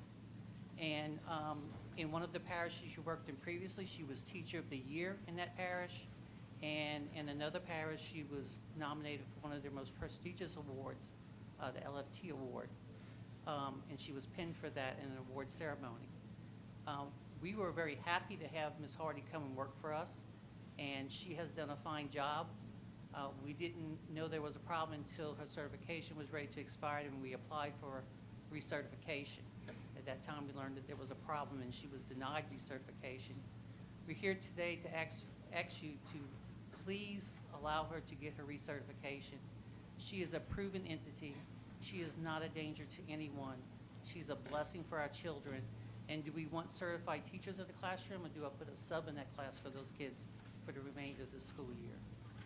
S16: And in one of the parishes she worked in previously, she was Teacher of the Year in that parish. And in another parish, she was nominated for one of their most prestigious awards, the LFT Award. And she was pinned for that in an award ceremony. We were very happy to have Ms. Hardy come and work for us, and she has done a fine job. We didn't know there was a problem until her certification was ready to expire, and we applied for recertification. At that time, we learned that there was a problem, and she was denied recertification. We're here today to ask you to please allow her to get her recertification. She is a proven entity. She is not a danger to anyone. She's a blessing for our children. And do we want certified teachers in the classroom, or do I put a sub in that class for those kids for the remainder of the school year?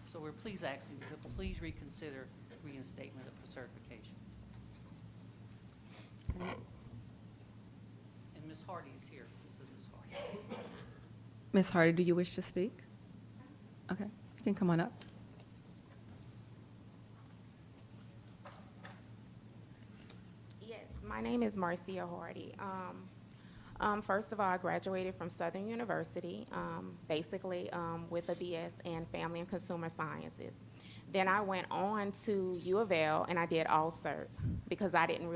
S16: So we're please asking you to please reconsider reinstatement of her certification. And Ms. Hardy is here. This is Ms. Hardy.
S1: Ms. Hardy, do you wish to speak? Okay, you can come on up.
S17: Yes, my name is Marcia Hardy. First of all, I graduated from Southern University, basically with a BS in Family and Consumer Sciences. Then I went on to U of L and I did all-cert because I didn't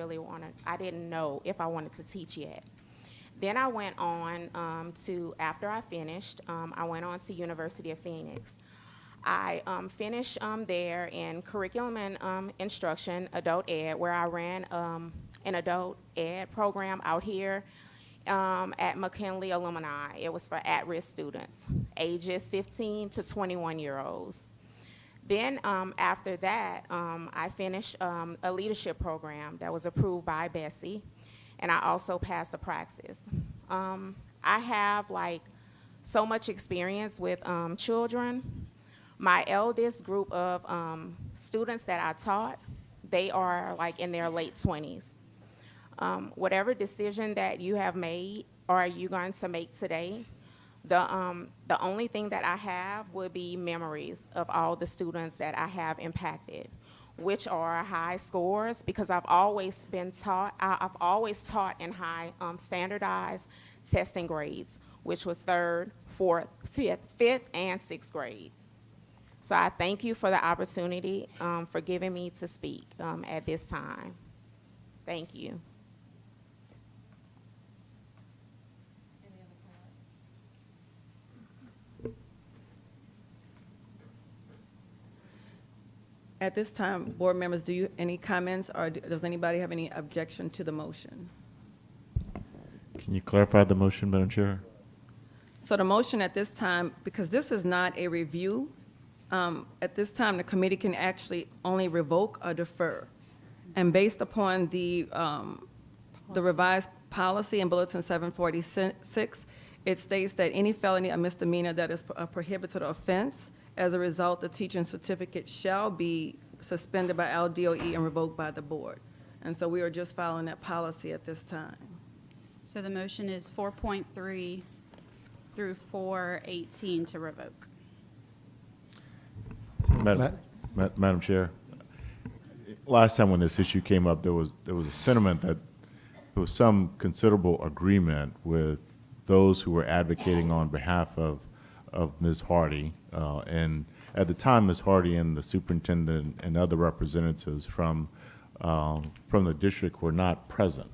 S17: know if I wanted to teach yet. Then I went on after I finished, I went on to University of Phoenix. I finished there in curriculum and instruction, adult ed, where I ran an adult ed program out here at McKinley Alumni. It was for at-risk students, ages 15 to 21-year-olds. Then after that, I finished a leadership program that was approved by Bessie, and I also passed the praxis. I have so much experience with children. My eldest group of students that I taught, they are in their late 20s. Whatever decision that you have made or are you going to make today, the only thing that I have would be memories of all the students that I have impacted, which are high scores, because I've always taught in high standardized testing grades, which was 3rd, 4th, 5th, and 6th grades. So I thank you for the opportunity for giving me to speak at this time. Thank you.
S1: At this time, board members, any comments, or does anybody have any objection to the motion?
S7: Can you clarify the motion, Madam Chair?
S1: So the motion at this time, because this is not a review, at this time, the committee can actually only revoke or defer. And based upon the revised policy in Bulletin 746, it states that any felony or misdemeanor that is a prohibited offense, as a result, the teaching certificate shall be suspended by LDOE and revoked by the board. And so we are just following that policy at this time.
S3: So the motion is 4.3 through 4.18 to revoke.
S7: Madam Chair, last time when this issue came up, there was a sentiment that there was some considerable agreement with those who were advocating on behalf of Ms. Hardy. And at the time, Ms. Hardy and the superintendent and other representatives from the district were not present.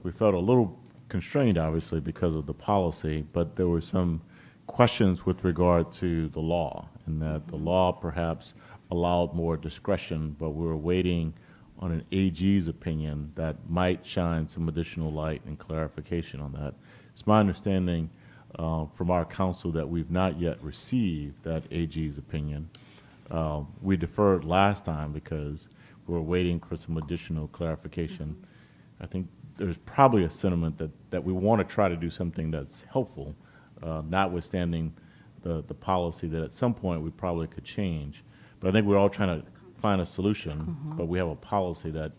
S7: We felt a little constrained, obviously, because of the policy, but there were some questions with regard to the law, and that the law perhaps allowed more discretion, but we were waiting on an AG's opinion that might shine some additional light and clarification on that. It's my understanding from our counsel that we've not yet received that AG's opinion. We deferred last time because we were waiting for some additional clarification. I think there's probably a sentiment that we want to try to do something that's helpful, notwithstanding the policy that at some point we probably could change. But I think we're all trying to find a solution, but we have a policy that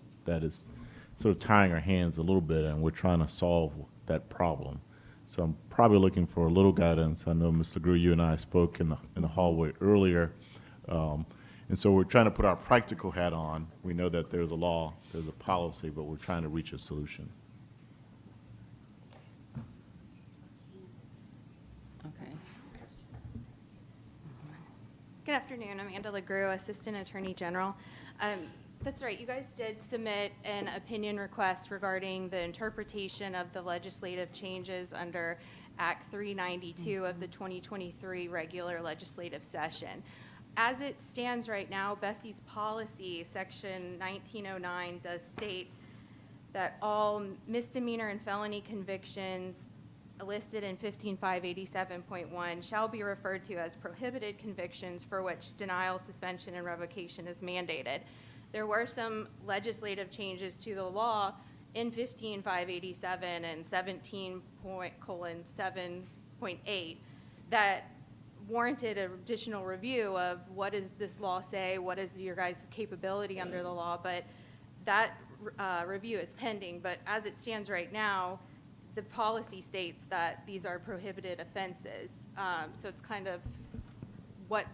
S7: is sort of tying our hands a little bit, and we're trying to solve that problem. So I'm probably looking for a little guidance. I know, Ms. LeGroux, you and I spoke in the hallway earlier, and so we're trying to put our practical hat on. We know that there's a law, there's a policy, but we're trying to reach a solution.
S1: Okay.
S18: Good afternoon. I'm Amanda LeGroux, Assistant Attorney General. That's right. You guys did submit an opinion request regarding the interpretation of the legislative changes under Act 392 of the 2023 regular legislative session. As it stands right now, Bessie's policy, Section 1909, does state that all misdemeanor and felony convictions listed in 15587.1 shall be referred to as prohibited convictions for which denial, suspension, and revocation is mandated. There were some legislative changes to the law in 15587 and 17:7.8 that warranted an additional review of what does this law say, what is your guys' capability under the law, but that review is pending. But as it stands right now, the policy states that these are prohibited offenses. So it's kind of what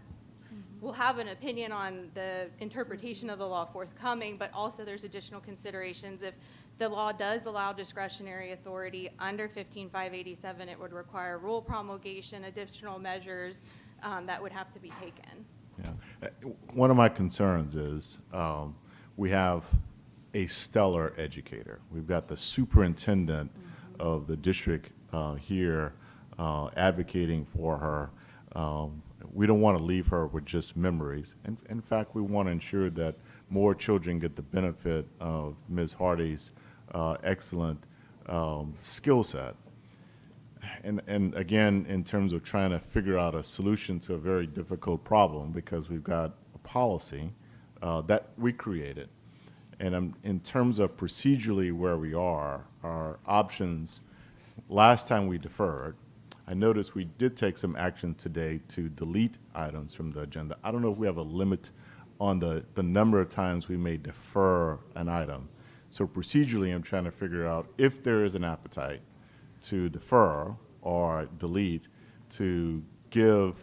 S18: we'll have an opinion on the interpretation of the law forthcoming, but also there's additional considerations. If the law does allow discretionary authority under 15587, it would require rule promulgation, additional measures that would have to be taken.
S7: Yeah. One of my concerns is we have a stellar educator. We've got the superintendent of the district here advocating for her. We don't want to leave her with just memories. And in fact, we want to ensure that more children get the benefit of Ms. Hardy's excellent skill set. And again, in terms of trying to figure out a solution to a very difficult problem, because we've got a policy that we created. And in terms of procedurally where we are, our options, last time we deferred, I noticed we did take some action today to delete items from the agenda. I don't know if we have a limit on the number of times we may defer an item. So procedurally, I'm trying to figure out if there is an appetite to defer or delete to give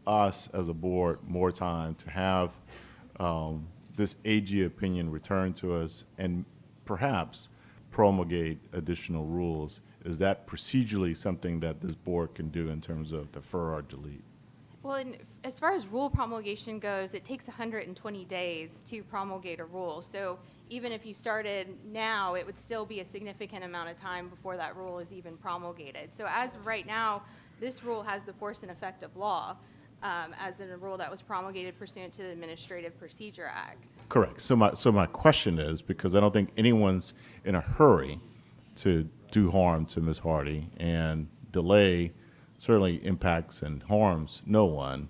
S7: us as a board more time to have this AG opinion returned to us and perhaps promulgate additional rules. Is that procedurally something that this board can do in terms of defer or delete?
S18: Well, as far as rule promulgation goes, it takes 120 days to promulgate a rule. So even if you started now, it would still be a significant amount of time before that rule is even promulgated. So as of right now, this rule has the force and effect of law as in a rule that was promulgated pursuant to the Administrative Procedure Act.
S7: Correct. So my question is, because I don't think anyone's in a hurry to do harm to Ms. Hardy, and delay certainly impacts and harms no one.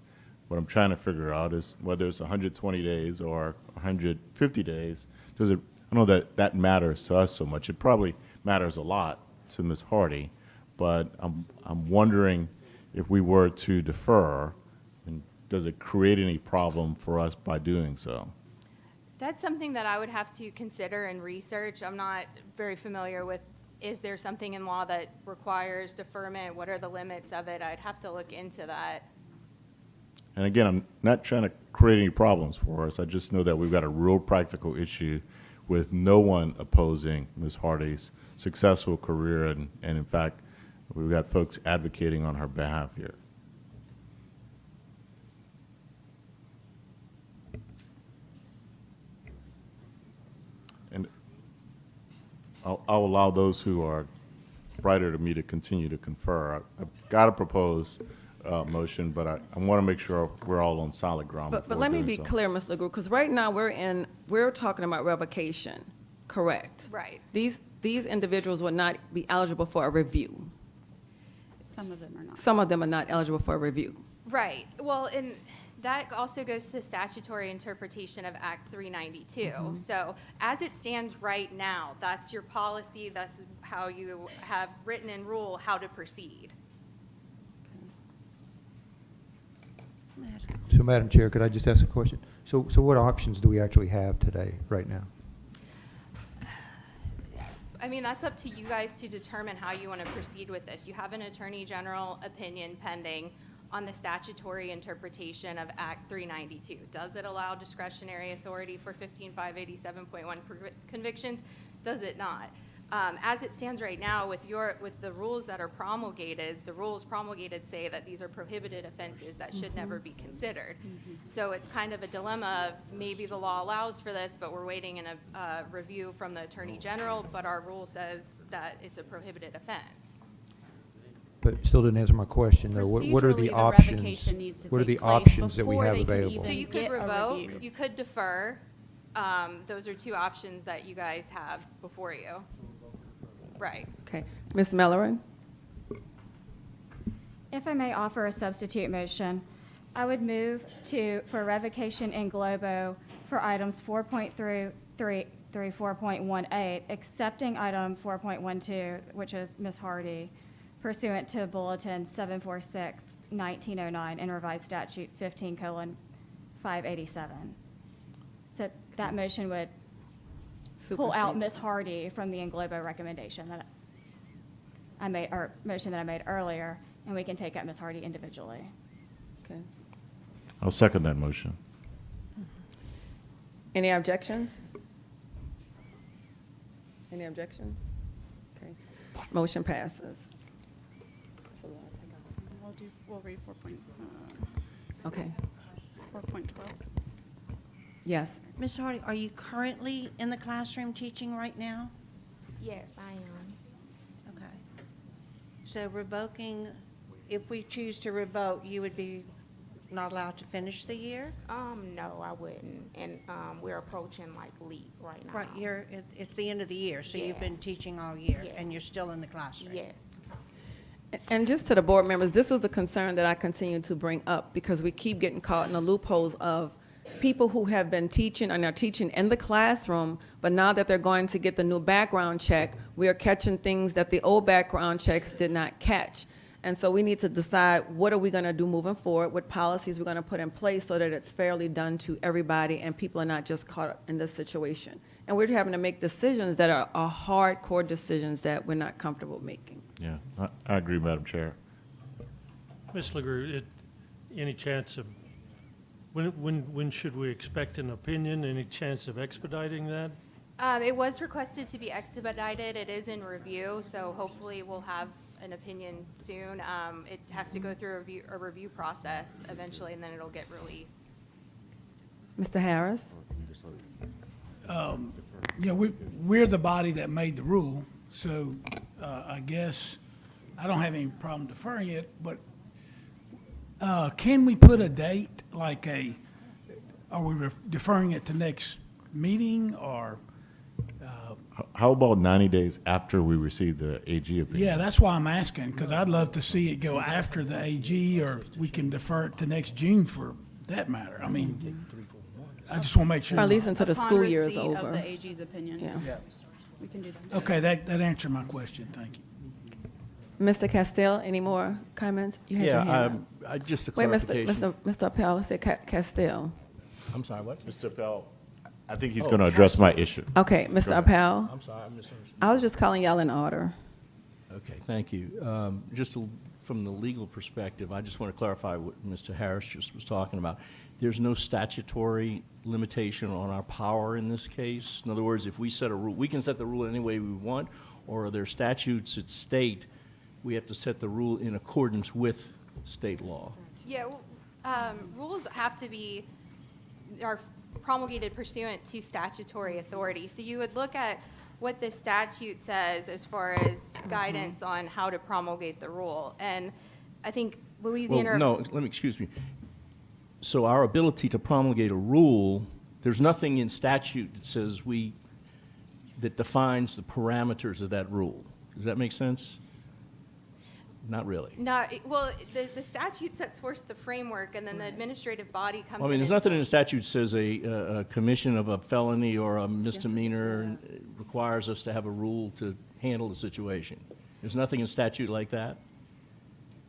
S7: What I'm trying to figure out is whether it's 120 days or 150 days. I don't know that that matters to us so much. It probably matters a lot to Ms. Hardy, but I'm wondering if we were to defer, and does it create any problem for us by doing so?
S18: That's something that I would have to consider and research. I'm not very familiar with, is there something in law that requires deferment? What are the limits of it? I'd have to look into that.
S7: And again, I'm not trying to create any problems for us. I just know that we've got a real practical issue with no one opposing Ms. Hardy's successful career, and in fact, we've got folks advocating on her behalf here. And I'll allow those who are brighter to me to continue to confer. I've got a proposed motion, but I want to make sure we're all on solid ground
S1: But
S7: before
S1: let me
S7: doing
S1: be
S7: so.
S1: clear, Ms. LeGroux, because right now we're talking about revocation, correct?
S18: Right.
S1: These individuals would not be eligible for a review.
S3: Some of them are not.
S1: Some of them are not eligible for a review.
S18: Right. Well, and that also goes to the statutory interpretation of Act 392. So as it stands right now, that's your policy, that's how you have written in rule how to proceed.
S5: So, Madam Chair, could I just ask a question? So what options do we actually have today, right now?
S18: I mean, that's up to you guys to determine how you want to proceed with this. You have an Attorney General opinion pending on the statutory interpretation of Act 392. Does it allow discretionary authority for 15587.1 convictions? Does it not? As it stands right now, with the rules that are promulgated, the rules promulgated say that these are prohibited offenses that should never be considered. So it's kind of a dilemma of maybe the law allows for this, but we're waiting in a review from the Attorney General, but our rule says that it's a prohibited offense.
S5: But still didn't answer my question, though. What are
S3: Procedurally,
S5: the
S3: the
S5: options?
S3: revocation needs to
S5: What are the
S3: take place
S5: options that we
S3: before
S5: have
S3: they can
S5: available?
S3: even
S18: So you could
S3: get a
S18: revoke,
S3: review.
S18: you could defer. Those are two options that you guys have before you. Right.
S1: Okay. Ms. Mellorin?
S14: If I may offer a substitute motion, I would move for revocation in globo for items 4.3 through 4.18, accepting item 4.12, which is Ms. Hardy, pursuant to Bulletin 746-1909 and revised statute 15:587. So that motion would pull out
S1: Supersede.
S14: Ms. Hardy from the Englobo recommendation that I made, or motion that I made earlier, and we can take up Ms. Hardy individually.
S1: Okay.
S7: I'll second that motion.
S1: Any objections? Any objections? Okay. Motion passes.
S3: We'll read 4.12.
S1: Okay.
S19: Yes. Ms. Hardy, are you currently in the classroom teaching right now?
S17: Yes, I am.
S19: Okay. So revoking, if we choose to revoke, you would be not allowed to finish the year?
S17: No, I wouldn't. And we're approaching like LEAP right now.
S19: Right, it's the end of the year, so you've
S17: Yeah.
S19: been teaching all year,
S17: Yes.
S19: and you're still in the classroom?
S17: Yes.
S1: And just to the board members, this is the concern that I continue to bring up, because we keep getting caught in the loopholes of people who have been teaching and are teaching in the classroom, but now that they're going to get the new background check, we are catching things that the old background checks did not catch. And so we need to decide, what are we going to do moving forward, what policies we're going to put in place so that it's fairly done to everybody and people are not just caught up in this situation. And we're having to make decisions that are hardcore decisions that we're not comfortable making.
S7: Yeah, I agree, Madam Chair.
S12: Ms. LeGroux, any chance of, when should we expect an opinion? Any chance of expediting that?
S18: It was requested to be expedited. It is in review, so hopefully we'll have an opinion soon. It has to go through a review process eventually, and then it'll get released.
S1: Mr. Harris?
S20: Yeah, we're the body that made the rule, so I guess I don't have any problem deferring it, but can we put a date, like are we deferring it to next meeting, or
S7: How about 90 days after we receive the AG opinion?
S20: Yeah, that's why I'm asking, because I'd love to see it go after the AG, or we can defer it to next June for that matter. I mean, I just want to make sure.
S1: Or at least until the
S3: Upon
S1: school year is
S3: receipt
S1: over.
S3: of the AG's opinion.
S1: Yeah.
S3: We can do that.
S20: Okay, that answered my question. Thank you.
S1: Mr. Castile, any more comments? You had your hand up.
S10: Just a
S1: Wait,
S10: clarification.
S1: Mr. Appel said Castile.
S10: I'm sorry, what?
S7: Mr. Appel, I think he's going to address my issue.
S1: Okay,
S7: Go
S1: Mr.
S7: ahead.
S1: Appel.
S10: I'm sorry, I misunderstood.
S1: I was just calling y'all in order.
S10: Okay, thank you. From the legal perspective, I just want to clarify what Mr. Harris just was talking about. There's no statutory limitation on our power in this case. In other words, if we set a rule, we can set the rule any way we want, or are there statutes that state we have to set the rule in accordance with state law?
S18: Yeah, rules have to be, are promulgated pursuant to statutory authority. So you would look at what the statute says as far as guidance on how to promulgate the rule. And I think Louisiana.
S10: Well, no, let me, excuse me. So our ability to promulgate a rule, there's nothing in statute that says that defines the parameters of that rule. Does that make sense? Not really.
S18: No, well, the statute sets forth the framework, and then the administrative body comes in.
S10: I mean, there's
S18: and-
S10: nothing in the statute that says a commission of a felony or a misdemeanor requires us to have a rule to handle the situation. There's nothing in statute like that?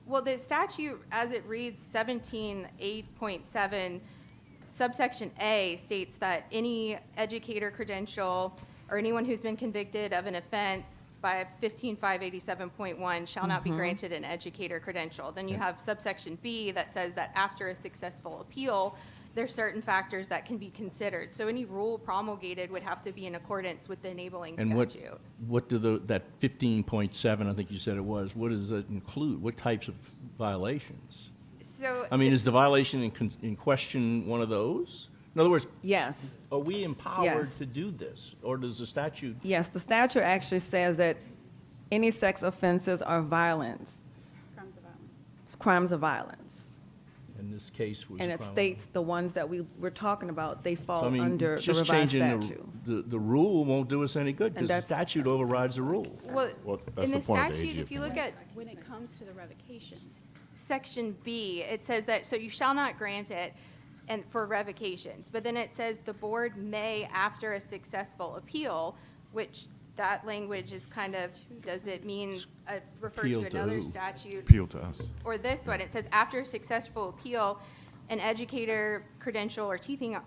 S18: Well, the statute, as it reads, 17(8.7), subsection A states that any educator credential or anyone who's been convicted of an offense by 15.587.1 shall not be granted an educator credential. Then you have subsection B that says that after a successful appeal, there's certain factors that can be considered. So any rule promulgated would have to be in accordance with the enabling
S10: And
S18: statute.
S10: what do that 15.7, I think you said it was, what does that include? What types of violations?
S18: So
S10: I mean, is the violation in question one of those? In other words,
S1: Yes.
S10: are we empowered
S1: Yes.
S10: to do this? Or does the statute?
S1: Yes, the statute actually says that any sex offenses are violence,
S3: Crimes of violence.
S1: crimes of violence.
S10: In this case was.
S1: And it states the ones that we're talking about, they
S10: So,
S1: fall
S10: I mean,
S1: under the
S10: just
S1: revised
S10: changing
S1: statute.
S10: the rule won't do us any good
S1: And
S10: because the
S1: that's-
S10: statute overrides the rule.
S18: Well,
S7: Well,
S18: in
S7: that's
S18: the
S7: the point of the
S18: statute,
S7: AG
S18: if you look at
S3: When it comes to the revocation.
S18: section B, it says that, so you shall not grant it and for revocations. But then it says the board may, after a successful appeal, which that language is kind of, does it mean, refer
S10: Appeal
S18: to
S10: to
S18: another
S10: who?
S18: statute?
S7: Appeal to us.
S18: Or this one, it says after a successful appeal, an educator credential or teaching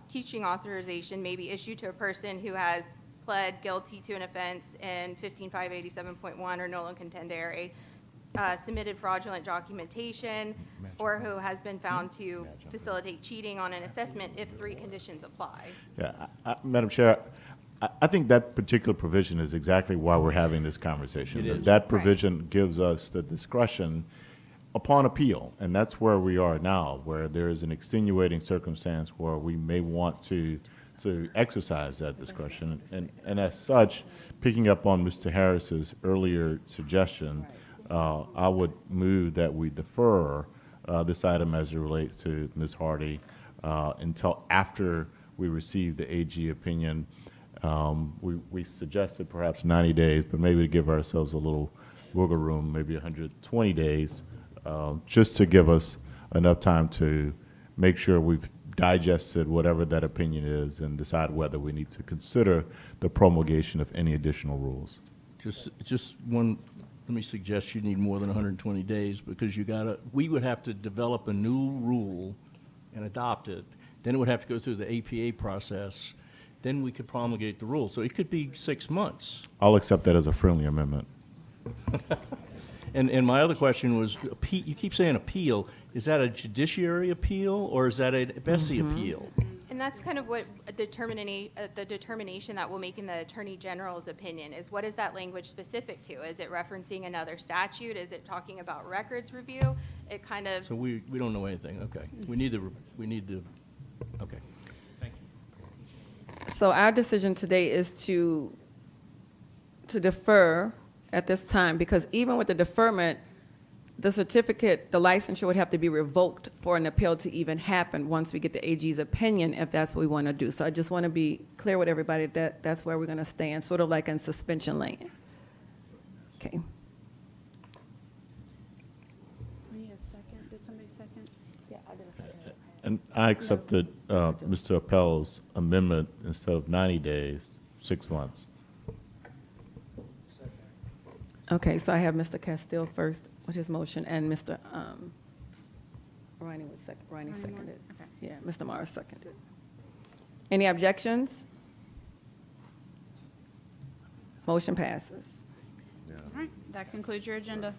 S18: authorization may be issued to a person who has pled guilty to an offense in 15.587.1 or nolo contendere, submitted fraudulent documentation, or who has been found to facilitate cheating on an assessment if 3 conditions apply.
S7: Yeah, Madam Chair, I think that particular provision is exactly why we're having this conversation.
S10: It is.
S7: That provision gives us the discretion upon appeal, and that's where we are now, where there is an extenuating circumstance where we may want to exercise that discretion. And as such, picking up on Mr. Harris's earlier suggestion, I would move that we defer this item as it relates to Ms. Hardy until after we receive the AG opinion. We suggested perhaps 90 days, but maybe to give ourselves a little wiggle room, maybe 120 days, just to give us enough time to make sure we've digested whatever that opinion is and decide whether we need to consider the promulgation of any additional rules.
S10: Just one, let me suggest you need more than 120 days because we would have to develop a new rule and adopt it. Then it would have to go through the APA process. Then we could promulgate the rule. So it could be 6 months.
S7: I'll accept that as a friendly amendment.
S10: And my other question was, you keep saying appeal. Is that a judiciary appeal or is that a Bessie appeal?
S18: And that's kind of what the determination that we'll make in the Attorney General's opinion is, what is that language specific to? Is it referencing another statute? Is it talking about records review? It kind of.
S10: So we don't know anything. Okay. We need the, okay. Thank you.
S1: So our decision today is to defer at this time, because even with the deferment, the certificate, the licensure would have to be revoked for an appeal to even happen once we get the AG's opinion, if that's what we want to do. So I just want to be clear with everybody that that's where we're going to stand, sort of like in suspension land. Okay.
S3: We need a second. Did somebody second?
S1: Yeah, I did a second.
S7: And I accepted Mr. Appel's amendment instead of 90 days, 6 months.
S1: Okay, so I have Mr. Castile first with his motion, and Mr. Ronnie was Ronnie seconded.
S3: Morris, okay.
S1: Yeah, Mr. Morris seconded. Any objections? Motion passes.
S3: All right, that concludes your agenda.